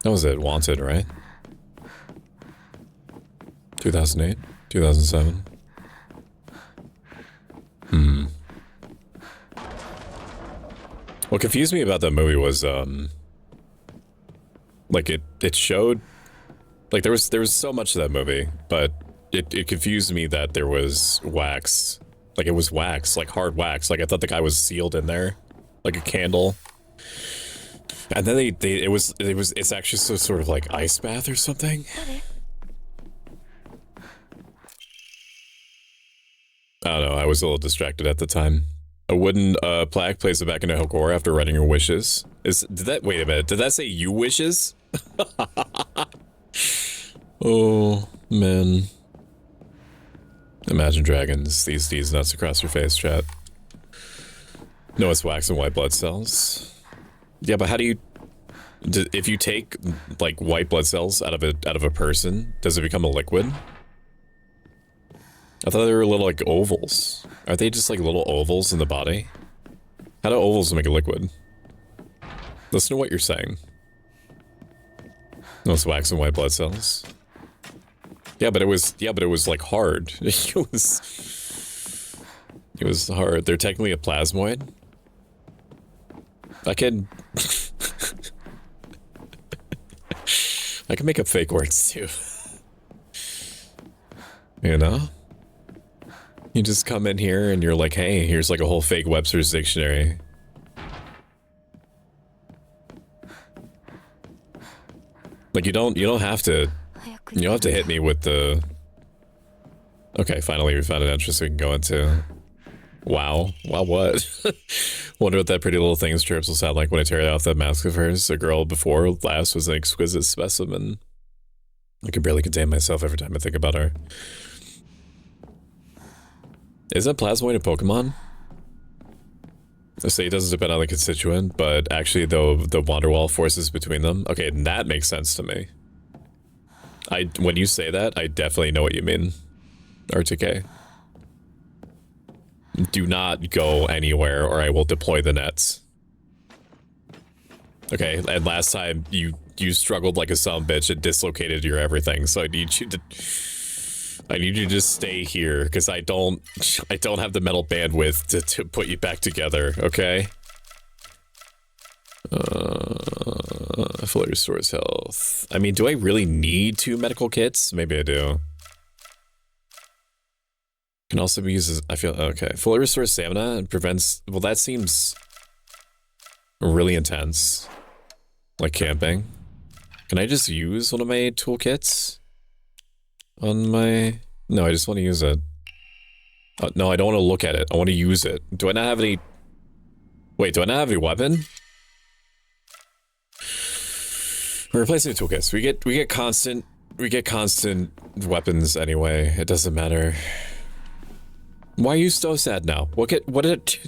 That was it, Wanted, right? 2008? 2007? What confused me about that movie was, like, it showed... Like, there was so much to that movie, but it confused me that there was wax. Like, it was wax, like hard wax. Like, I thought the guy was sealed in there, like a candle. And then it's actually so sort of like ice bath or something. I don't know, I was a little distracted at the time. A wooden plaque placed back into Hokora after writing your wishes. Wait a minute, did that say you wishes? Oh, man. Imagine Dragons, these nuts across your face, chat. No, it's wax and white blood cells. Yeah, but how do you... if you take, like, white blood cells out of a person, does it become a liquid? I thought they were little, like, ovals. Are they just, like, little ovals in the body? How do ovals make a liquid? Listen to what you're saying. No, it's wax and white blood cells. Yeah, but it was, like, hard. It was hard. They're technically a plasmoid. I can make up fake words too. You know? You just come in here and you're like, hey, here's like a whole fake Webster's dictionary. Like you don't have to hit me with the... Okay, finally we found an entrance we can go into. Wow. Wow, what? Wonder what that pretty little thing's chirps will sound like when I tear off that mask of hers. A girl before last was an exquisite specimen. I can barely contain myself every time I think about her. Isn't Plasmoid a Pokemon? I say it doesn't depend on the constituent, but actually though the Wanderwall forces between them. Okay, that makes sense to me. When you say that, I definitely know what you mean. RTK. Do not go anywhere or I will deploy the nets. Okay, and last time you you struggled like a son of a bitch and dislocated your everything. So I need you to just stay here because I don't have the mental bandwidth to put you back together. Okay. Fully restores health. I mean, do I really need 2 medical kits? Maybe I do. Can also be used as, I feel, okay. Fully restores stamina and prevents, well, that seems really intense. Like camping. Can I just use one of my toolkits? On my, no, I just want to use it. No, I don't want to look at it. I want to use it. Do I not have any, wait, do I not have any weapon? We're replacing the toolkits. We get constant weapons anyway. It doesn't matter. Why are you so sad now? What did it?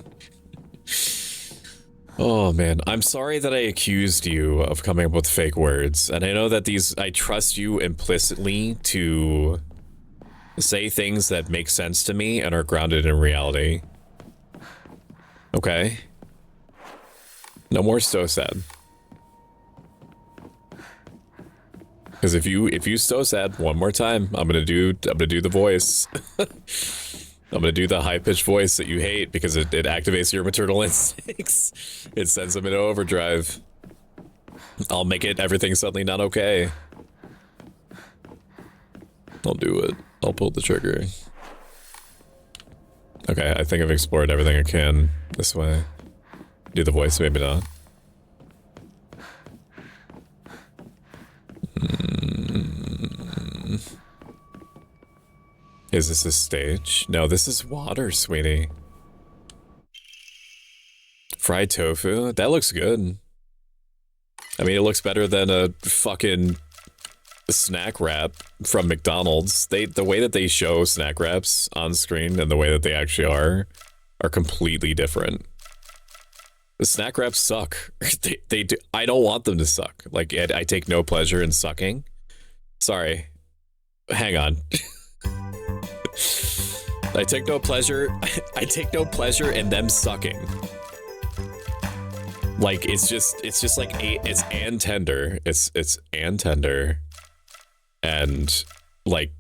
Oh man, I'm sorry that I accused you of coming up with fake words, and I know that I trust you implicitly to say things that make sense to me and are grounded in reality. Okay. No more so sad. Because if you so sad one more time, I'm gonna do the voice. I'm gonna do the high-pitched voice that you hate because it activates your maternal instincts. It sends them into overdrive. I'll make everything suddenly not okay. I'll do it. I'll pull the trigger. Okay, I think I've explored everything I can this way. Do the voice, maybe not. Is this a stage? No, this is water, sweetie. Fried tofu? That looks good. I mean, it looks better than a fucking snack wrap from McDonald's. The way that they show snack wraps on screen and the way that they actually are completely different. The snack wraps suck. They do. I don't want them to suck. Like, I take no pleasure in sucking. Sorry. Hang on. I take no pleasure in them sucking. Like, it's just like it's and tender. It's and tender. And like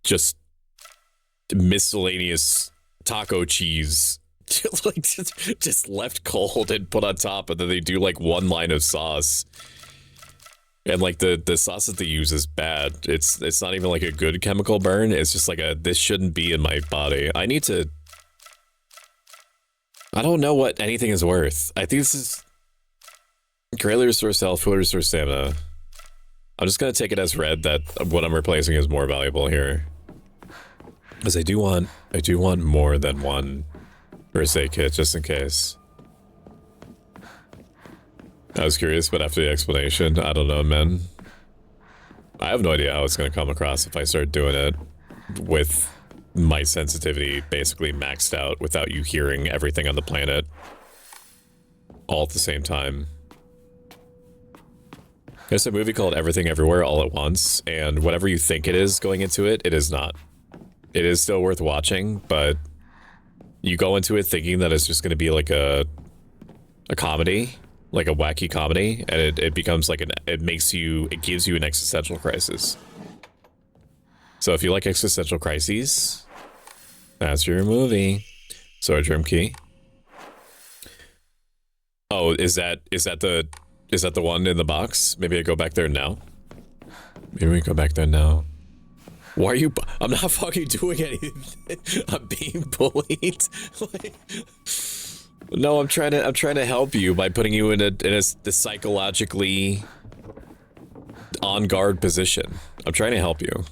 just miscellaneous taco cheese like just left cold and put on top, and then they do like one line of sauce. And like the sauce that they use is bad. It's not even like a good chemical burn. It's just like this shouldn't be in my body. I don't know what anything is worth. I think this is greatly restores health, fully restores stamina. I'm just gonna take it as read that what I'm replacing is more valuable here. Because I do want more than one first aid kit just in case. I was curious, but after the explanation, I don't know, man. I have no idea how it's going to come across if I start doing it with my sensitivity basically maxed out without you hearing everything on the planet all at the same time. There's a movie called Everything Everywhere All at Once, and whatever you think it is going into it, it is not. It is still worth watching, but you go into it thinking that it's just going to be like a comedy. Like a wacky comedy, and it becomes like it gives you an existential crisis. So if you like existential crises, that's your movie. Sword Drum Key. Oh, is that the one in the box? Maybe I go back there now. Maybe we go back there now. Why are you? I'm not fucking doing anything. I'm being bullied. Like, no, I'm trying to help you by putting you in the psychologically on guard position. I'm trying to help you.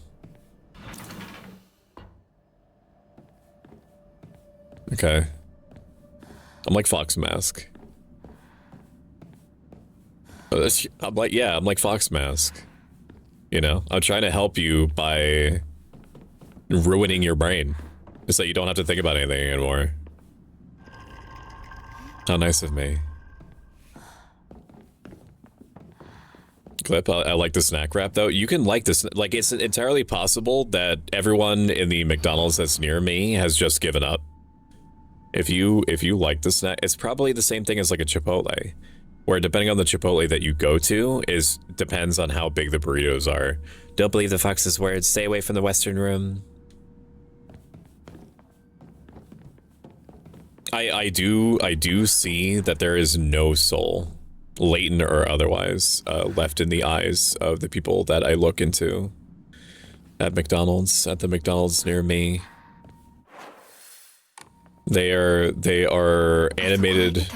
Okay. I'm like Fox Mask. I'm like Fox Mask. You know, I'm trying to help you by ruining your brain so you don't have to think about anything anymore. How nice of me. Clip, I like the snack wrap though. You can like this, like it's entirely possible that everyone in the McDonald's that's near me has just given up. If you like the snack, it's probably the same thing as like a Chipotle, where depending on the Chipotle that you go to depends on how big the burritos are. Don't believe the fox's words. Stay away from the Western room. I do see that there is no soul, latent or otherwise, left in the eyes of the people that I look into at the McDonald's near me. They are animated.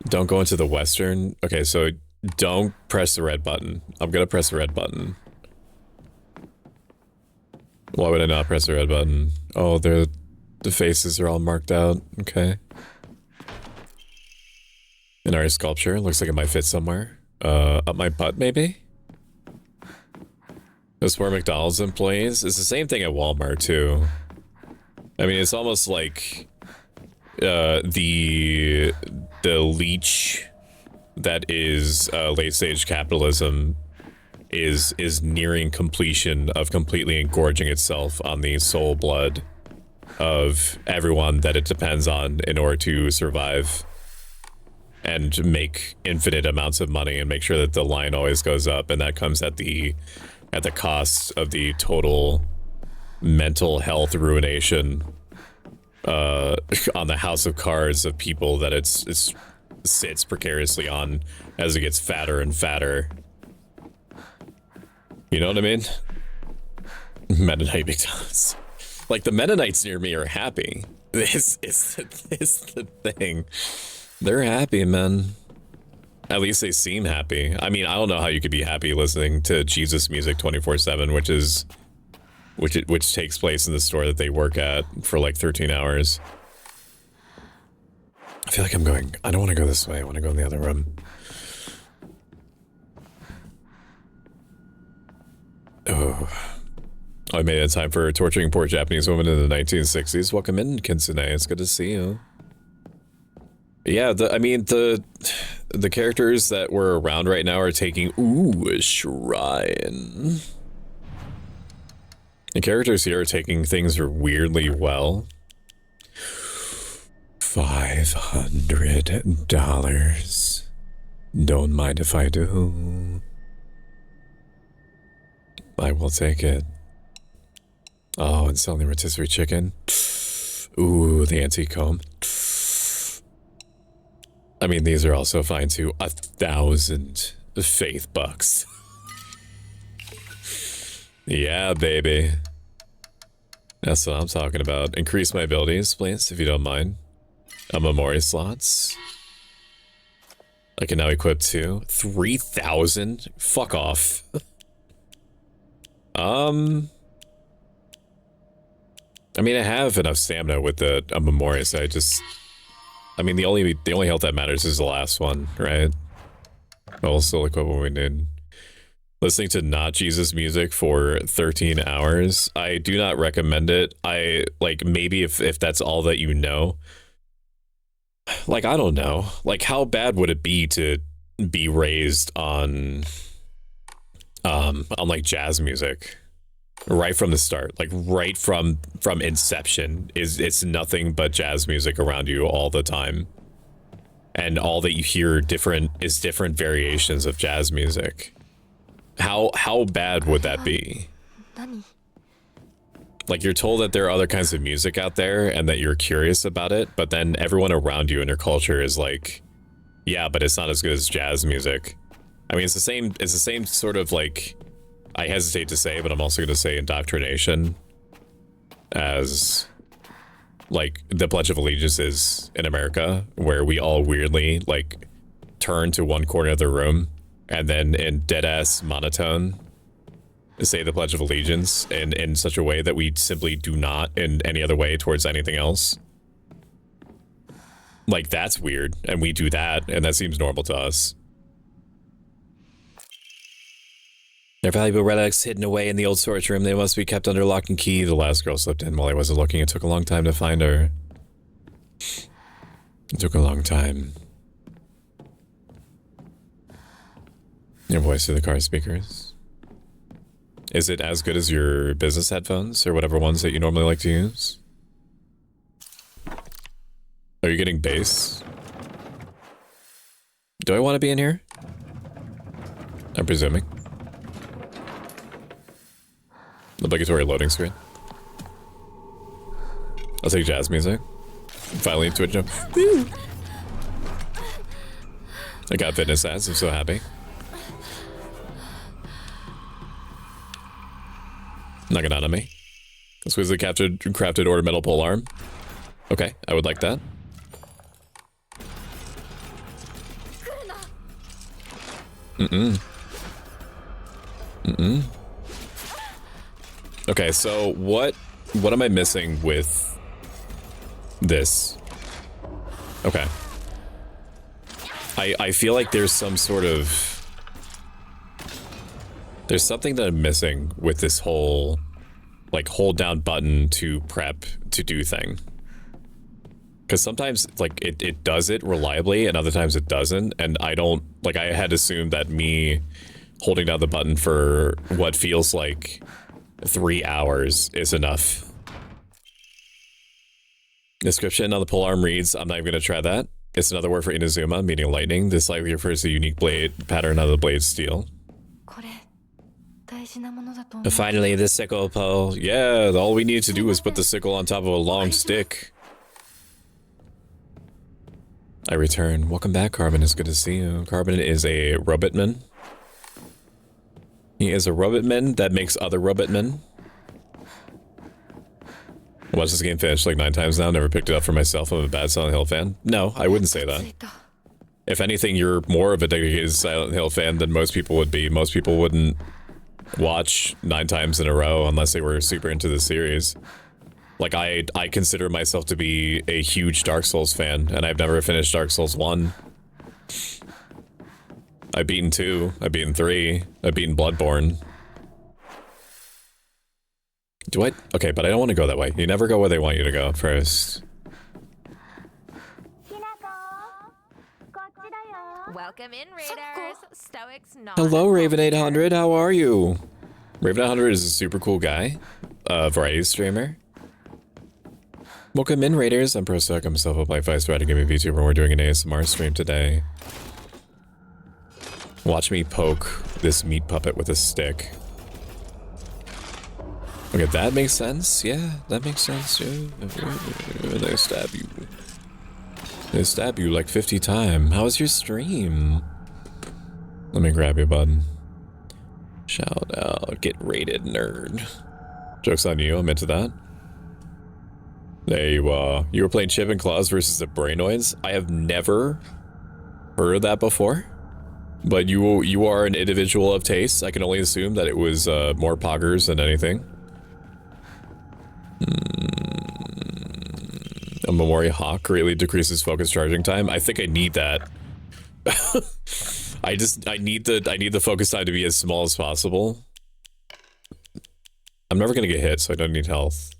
Don't go into the Western. Okay, so don't press the red button. I'm gonna press the red button. Why would I not press the red button? Oh, the faces are all marked out. Okay. An art sculpture. Looks like it might fit somewhere. Up my butt, maybe? Those poor McDonald's employees. It's the same thing at Walmart, too. I mean, it's almost like the leech that is late stage capitalism is nearing completion of completely engorging itself on the soul blood of everyone that it depends on in order to survive and make infinite amounts of money and make sure that the line always goes up, and that comes at the cost of the total mental health ruination on the house of cards of people that it sits precariously on as it gets fatter and fatter. You know what I mean? Mennonite McDonald's. Like, the Mennonites near me are happy. This is the thing. They're happy, man. At least they seem happy. I mean, I don't know how you could be happy listening to Jesus music 24/7, which takes place in the store that they work at for like 13 hours. I feel like I don't want to go this way. I want to go in the other room. Oh. I made it in time for torturing poor Japanese women in the 1960s. Welcome in, Kitsune. It's good to see you. Yeah, the characters that were around right now are taking... Ooh, a shrine. The characters here are taking things weirdly well. $500. Don't mind if I do. I will take it. Oh, and selling the rotisserie chicken. Ooh, the antique comb. I mean, these are also fine too. 1,000 faith bucks. Yeah, baby. That's what I'm talking about. Increase my abilities, please, if you don't mind. Memory slots. I can now equip 2. 3,000? Fuck off. I mean, I have enough stamina with the Memorius. I mean, the only health that matters is the last one, right? We'll still equip what we need. Listening to not Jesus music for 13 hours. I do not recommend it. Maybe if that's all that you know. Like, I don't know. Like, how bad would it be to be raised on like jazz music? Right from the start, like right from inception, it's nothing but jazz music around you all the time, and all that you hear is different variations of jazz music. How bad would that be? Like, you're told that there are other kinds of music out there and that you're curious about it, but then everyone around you in your culture is like, yeah, but it's not as good as jazz music. I mean, it's the same sort of, like, I hesitate to say, but I'm also going to say indoctrination as, like, the Pledge of Allegiance is in America, where we all weirdly, like, turn to one corner of the room and then in dead-ass monotone say the Pledge of Allegiance in such a way that we simply do not in any other way towards anything else. Like, that's weird, and we do that, and that seems normal to us. Their valuable relics hidden away in the old storage room. They must be kept under lock and key. The last girl slipped in while I wasn't looking. It took a long time to find her. It took a long time. Your voice through the car speakers. Is it as good as your business headphones or whatever ones that you normally like to use? Are you getting bass? Do I want to be in here? I'm presuming. Obligatory loading screen. I'll take jazz music. Finally, Twitch jump. Woo! I got fitness ads, I'm so happy. Nagananami. Exquisitely crafted ornamental pole arm. Okay, I would like that. Okay, so what am I missing with this? Okay. I feel like there's some sort of... There's something that I'm missing with this whole, like, hold down button to prep to do thing. Because sometimes, like, it does it reliably, and other times it doesn't, and I don't... Like, I had assumed that me holding down the button for what feels like 3 hours is enough. Description on the polearm reads, I'm not even going to try that. It's another word for Inazuma, meaning lightning. This likely refers to the unique blade pattern of the blade's steel. Finally, the sickle pole. Yeah, all we needed to do was put the sickle on top of a long stick. I return. Welcome back, Carbon. It's good to see you. Carbon is a robotman. He is a robotman that makes other robotmen. I watched this game finish like 9 times now, never picked it up for myself. I'm a bad Silent Hill fan. No, I wouldn't say that. If anything, you're more of a dedicated Silent Hill fan than most people would be. Most people wouldn't watch 9 times in a row unless they were super into the series. Like, I consider myself to be a huge Dark Souls fan, and I've never finished Dark Souls 1. I've beaten 2, I've beaten 3, I've beaten Bloodborne. Do I? Okay, but I don't want to go that way. You never go where they want you to go first. Welcome in, Raiders. Stoics not. Hello, Raven800. How are you? Raven800 is a super cool guy. Variety streamer. Welcome in, Raiders. I'm ProStoic. I'm a self-applied vice writer, Game VTuber, and we're doing an ASMR stream today. Watch me poke this meat puppet with a stick. Okay, that makes sense. Yeah, that makes sense. Yeah. They stab you. They stab you like 50 times. How was your stream? Let me grab your button. Shout out. Get rated, nerd. Joke's on you. I'm into that. There you are. You were playing Chip and Claws versus the Brainoids. I have never heard of that before. But you are an individual of taste. I can only assume that it was more poggers than anything. A Memory Hawk greatly decreases focus charging time. I think I need that. I need the focus time to be as small as possible. I'm never gonna get hit, so I don't need health.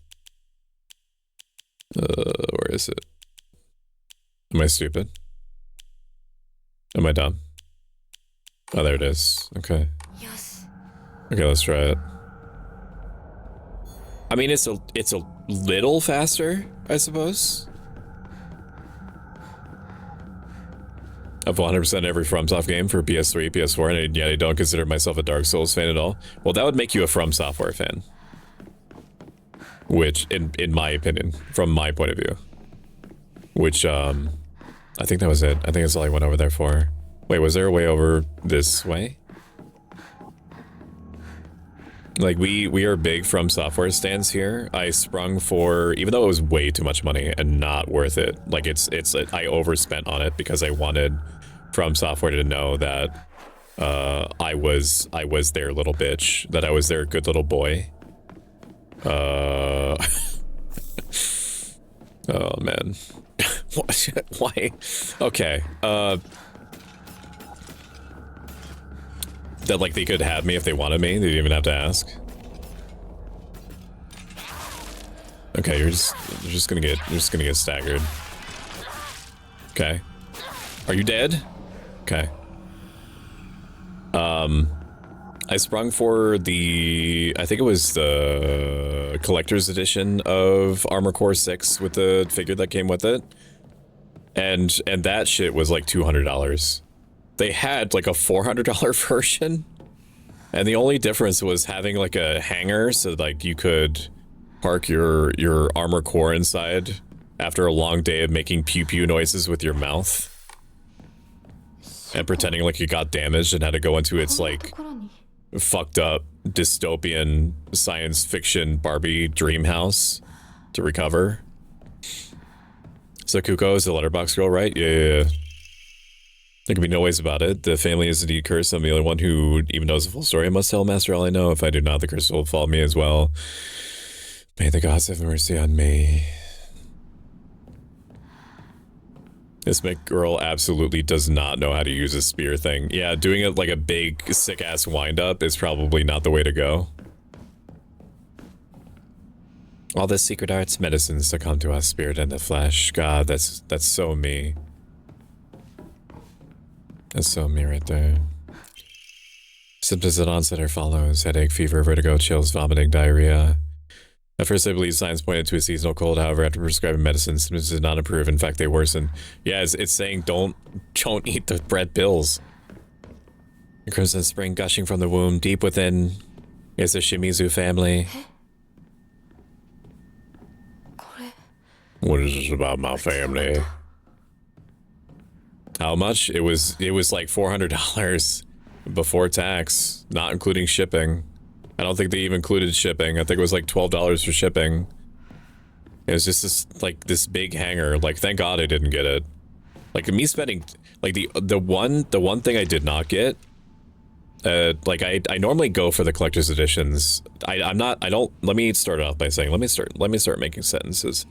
Where is it? Am I stupid? Am I dumb? Oh, there it is. Okay. Okay, let's try it. I mean, it's a little faster, I suppose. I've 100% every FromSoft game for PS3, PS4, and yet I don't consider myself a Dark Souls fan at all. Well, that would make you a From Software fan. Which, in my opinion, from my point of view. Which, I think that was it. I think that's all I went over there for. Wait, was there a way over this way? Like, we are big From Software stands here. I sprung for, even though it was way too much money and not worth it, like I overspent on it because I wanted From Software to know that I was their little bitch, that I was their good little boy. Oh man. Why? Okay. That like they could have me if they wanted me. They didn't even have to ask. Okay, you're just gonna get staggered. Okay. Are you dead? Okay. I sprung for the, I think it was the collector's edition of Armor Core 6 with the figure that came with it. And that shit was like $200. they had like a $400 version, and the only difference was having like a hanger so like you could park your armor core inside after a long day of making pew pew noises with your mouth and pretending like you got damaged and had to go into its like fucked up dystopian science fiction Barbie dream house to recover. So Kuko is the letterbox girl, right? Yeah. There can be no ways about it. The family is indeed cursed. I'm the only one who even knows the full story. I must tell Master all I know. If I do not, the curse will follow me as well. May the gods have mercy on me. This girl absolutely does not know how to use a spear thing. Yeah, doing it like a big, sick-ass wind-up is probably not the way to go. All the secret arts, medicines to come to us, spirit and the flesh. God, that's so me. That's so me right there. Symptoms at onset are follows: headache, fever, vertigo, chills, vomiting, diarrhea. At first, I believe signs pointed to a seasonal cold. However, after prescribing medicine, symptoms did not improve. In fact, they worsen. Yeah, it's saying don't eat the bread pills. The crimson spring gushing from the womb deep within is the Shimizu family. What is this about my family? How much? It was like $400 before tax, not including shipping. I don't think they even included shipping. I think it was like $12 for shipping. It was just this big hanger. Like, thank God I didn't get it. Like, me spending like the one thing I did not get. Like I normally go for the collector's editions. Let me start off by saying let me start making sentences.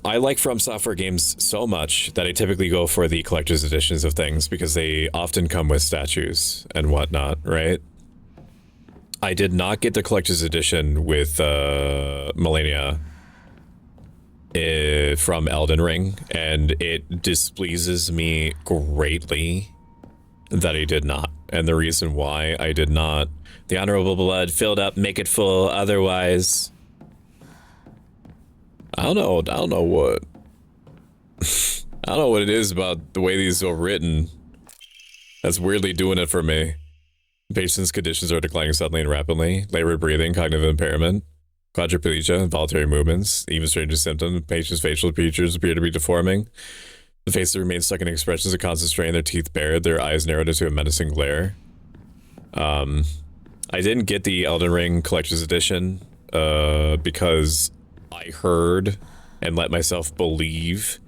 I like From Software games so much that I typically go for the collector's editions of things because they often come with statues and whatnot, right? I did not get the collector's edition with Millennia from Elden Ring, and it displeases me greatly that I did not. And the reason why I did not, the honorable blood filled up, make it full, otherwise... I don't know what I don't know what it is about the way these are written that's weirdly doing it for me. Patient's conditions are declining suddenly and rapidly. Labored breathing, cognitive impairment, quadriplegia, involuntary movements, even stranger symptoms. Patient's facial features appear to be deforming. The faces remain stuck in expressions of constant strain, their teeth bared, their eyes narrowed into a menacing glare. I didn't get the Elden Ring Collector's Edition because I heard and let myself believe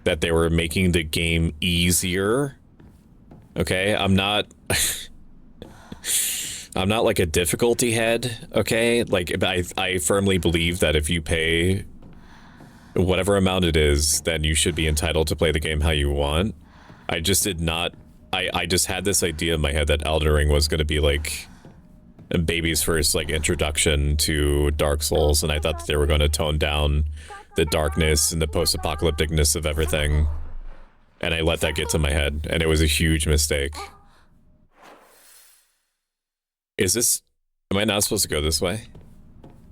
that they were making the game easier. Okay, I'm not like a difficulty head, okay? Like, I firmly believe that if you pay whatever amount it is, then you should be entitled to play the game how you want. I just did not... I just had this idea in my head that Elden Ring was going to be like a baby's first like introduction to Dark Souls, and I thought that they were going to tone down the darkness and the post-apocalypticness of everything, and I let that get to my head, and it was a huge mistake. Is this... Am I not supposed to go this way?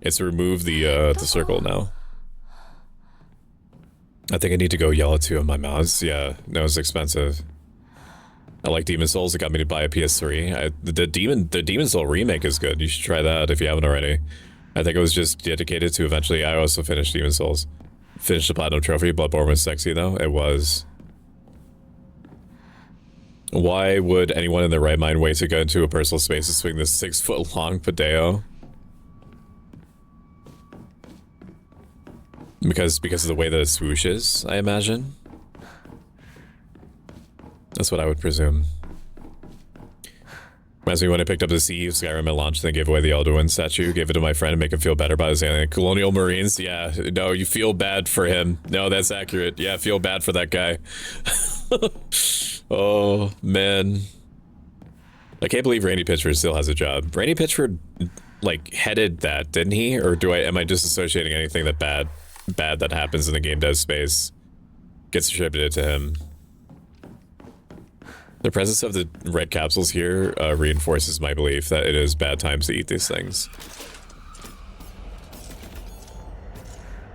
It's remove the circle now. I think I need to go yellow 2 on my mouse. Yeah, no, it's expensive. I like Demon Souls. It got me to buy a PS3. The Demon Soul remake is good. You should try that if you haven't already. I think it was just dedicated to eventually... I also finished Demon Souls. Finished the Platinum Trophy. Bloodborne was sexy, though. It was. Why would anyone in their right mind wait to go into a personal space to swing this 6-foot-long Padeo? Because of the way that it swooshes, I imagine. That's what I would presume. Reminds me when I picked up the Sea of Skyrim at launch, then gave away the Elduin statue, gave it to my friend to make him feel better about his alien. Colonial Marines, yeah, no, you feel bad for him. No, that's accurate. Yeah, feel bad for that guy. Oh, man. I can't believe Randy Pitchford still has a job. Randy Pitchford, like, headed that, didn't he? Or am I disassociating anything that bad that happens in the game dev space gets attributed to him? The presence of the red capsules here reinforces my belief that it is bad times to eat these things.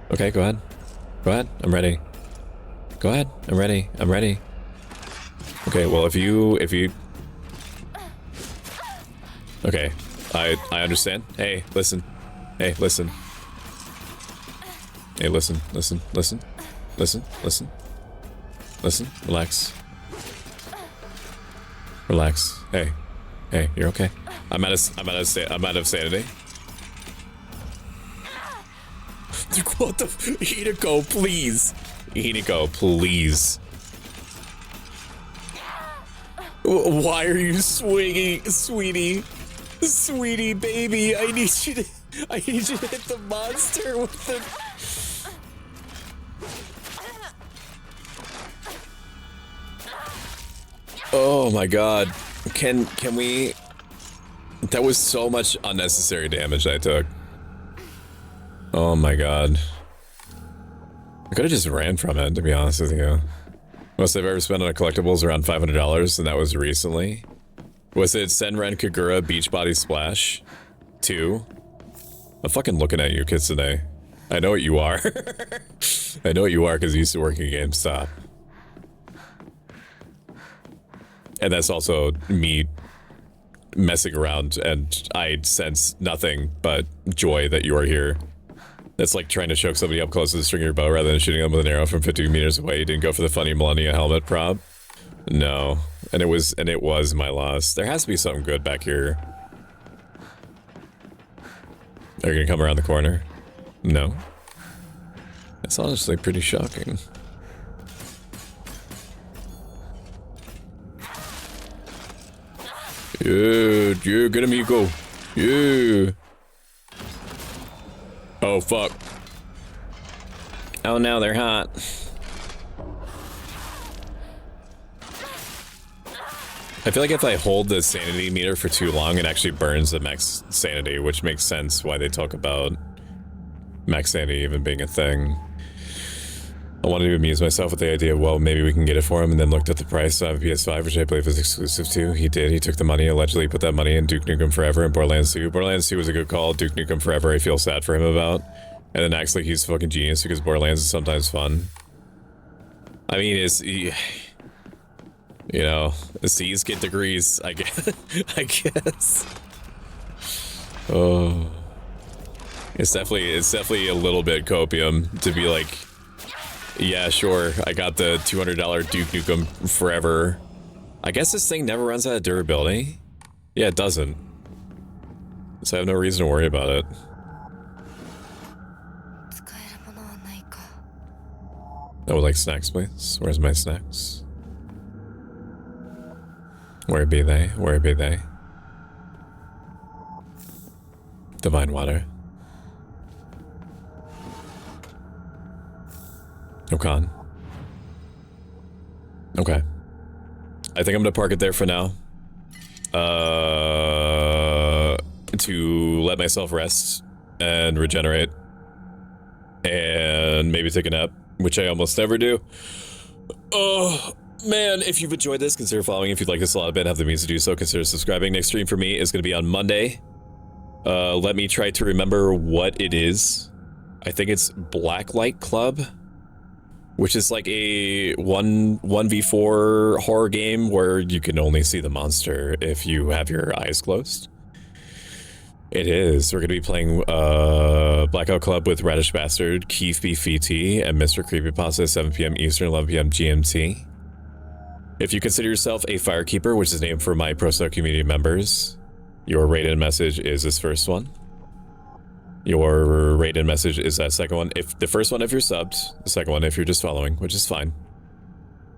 Okay, go ahead. Go ahead, I'm ready. Go ahead, I'm ready. Okay, well, if you... Okay, I understand. Hey, listen. Hey, listen. Hey, listen. Listen. Relax. Relax. Hey, you're okay. I'm out of sanity. What the? Hinako, please. Hinako, please. Why are you swinging, sweetie? Sweetie, baby, I need you to hit the monster with the... Oh my god. Can we... That was so much unnecessary damage I took. Oh my god. I could've just ran from it, to be honest with you. Most I've ever spent on a collectible is around $500, and that was recently. Was it Senran Kagura Beachbody Splash 2? I'm fucking looking at you kids today. I know what you are. I know what you are because you used to work at GameStop. And that's also me messing around, and I sense nothing but joy that you are here. That's like trying to choke somebody up close to the string of your bow rather than shooting them with an arrow from 50 meters away. You didn't go for the funny Millennia helmet prop. No. And it was my loss. There has to be something good back here. Are you gonna come around the corner? No. That's honestly pretty shocking. Yeah, good amigo. Yeah. Oh, fuck. Oh no, they're hot. I feel like if I hold the sanity meter for too long, it actually burns the max sanity, which makes sense why they talk about max sanity even being a thing. I wanted to amuse myself with the idea of, well, maybe we can get it for him, and then looked at the price of PS5, which I believe is exclusive to. He did. He took the money, allegedly put that money in Duke Nukem Forever and Borderlands 2. Borderlands 2 was a good call. Duke Nukem Forever, I feel sad for him about. And then actually, he's fucking genius because Borderlands is sometimes fun. I mean, you know, the C's get degrees, I guess. I guess. Oh. It's definitely a little bit copium to be like, yeah, sure, I got the $200 Duke Nukem Forever. I guess this thing never runs out of durability. Yeah, it doesn't. So I have no reason to worry about it. I would like snacks, please. Where's my snacks? Where be they? Where be they? Divine water. Okan. Okay. I think I'm gonna park it there for now. To let myself rest and regenerate. And maybe take a nap, which I almost never do. Oh, man, if you've enjoyed this, consider following. If you'd like this a lot and have the means to do so, consider subscribing. Next stream for me is going to be on Monday. Let me try to remember what it is. I think it's Blacklight Club, which is like a 1v4 horror game where you can only see the monster if you have your eyes closed. It is. We're going to be playing Blackout Club with Radish Bastard, Keith B. Fiti, and Mr. Creepypasta at 7 p.m. Eastern, 11 p.m. GMT. If you consider yourself a Firekeeper, which is named for my ProStar community members, your rated message is this first one. Your rated message is that second one. If the first one if you're subbed, the second one if you're just following, which is fine.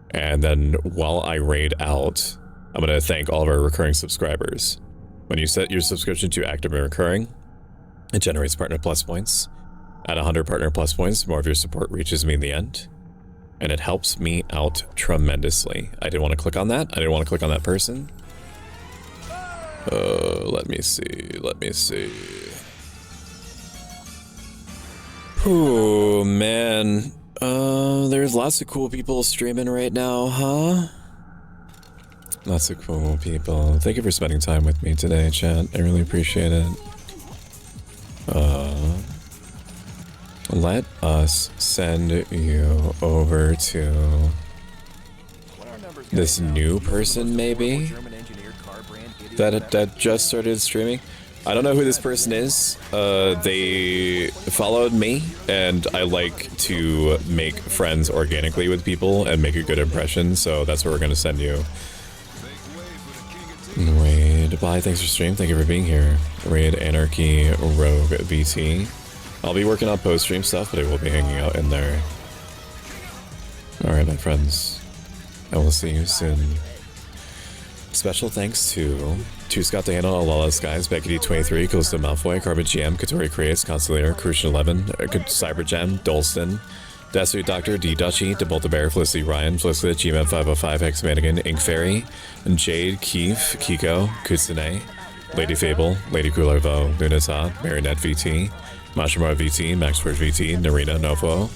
And then while I raid out, I'm going to thank all of our recurring subscribers. When you set your subscription to active and recurring, it generates Partner Plus points. At 100 Partner Plus points, more of your support reaches me in the end. And it helps me out tremendously. I didn't want to click on that. I didn't want to click on that person. Let me see. Oh, man. There's lots of cool people streaming right now, huh? Lots of cool people. Thank you for spending time with me today, chat. I really appreciate it. Let us send you over to this new person maybe that just started streaming. I don't know who this person is. They followed me, and I like to make friends organically with people and make a good impression, so that's where we're gonna send you. Raid, bye, thanks for stream, thank you for being here. Raid Anarchy Rogue VT. I'll be working on post-stream stuff, but I will be hanging out in there. Alright, my friends. I will see you soon. Special thanks to Scott Dana, Alala Skies, Becky D23, Costa Malfoy, Carbon GM, Katori Creates, Constellator, Crucian 11, Cybergem, Dolston, Desolate Doctor, D Dutchy, Debolta Bear, Felicity Ryan, Felicity, Gman 505, Hexamanigan, Ink Fairy, Jade, Keef, Kiko, Kutsune, Lady Fable, Lady Coolervo, Lunata, Marinette VT, Mashimura VT, Maxforge VT, Narina Novo,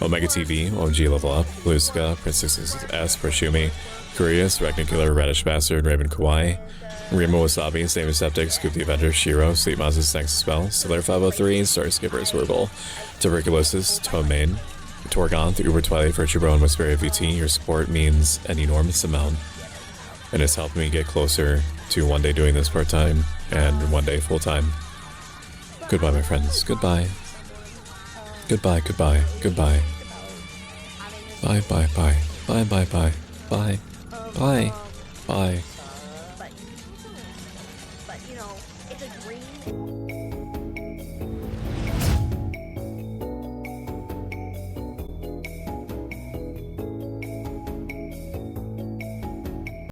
Omega TV, OMG Level Up, Luska, Princess S, Pershumi, Curious, Killer, Radish Bastard, Raven Kawaii, Rima Wasabi, Same Septic, Scoop the Avenger, Shiro, Sleep Monsters, Thanks Spell, Stellar 503, Star Skipper, Swerble, Tuberculosis, Tomain, Torgon, the Uber Twilight, Virtue Bro, and Whisperia VT. Your support means an enormous amount, and it's helped me get closer to one day doing this part-time and one day full-time. Goodbye, my friends. Goodbye. Goodbye, goodbye, goodbye. Bye, bye, bye. Bye, bye, bye. Bye. Bye. Bye.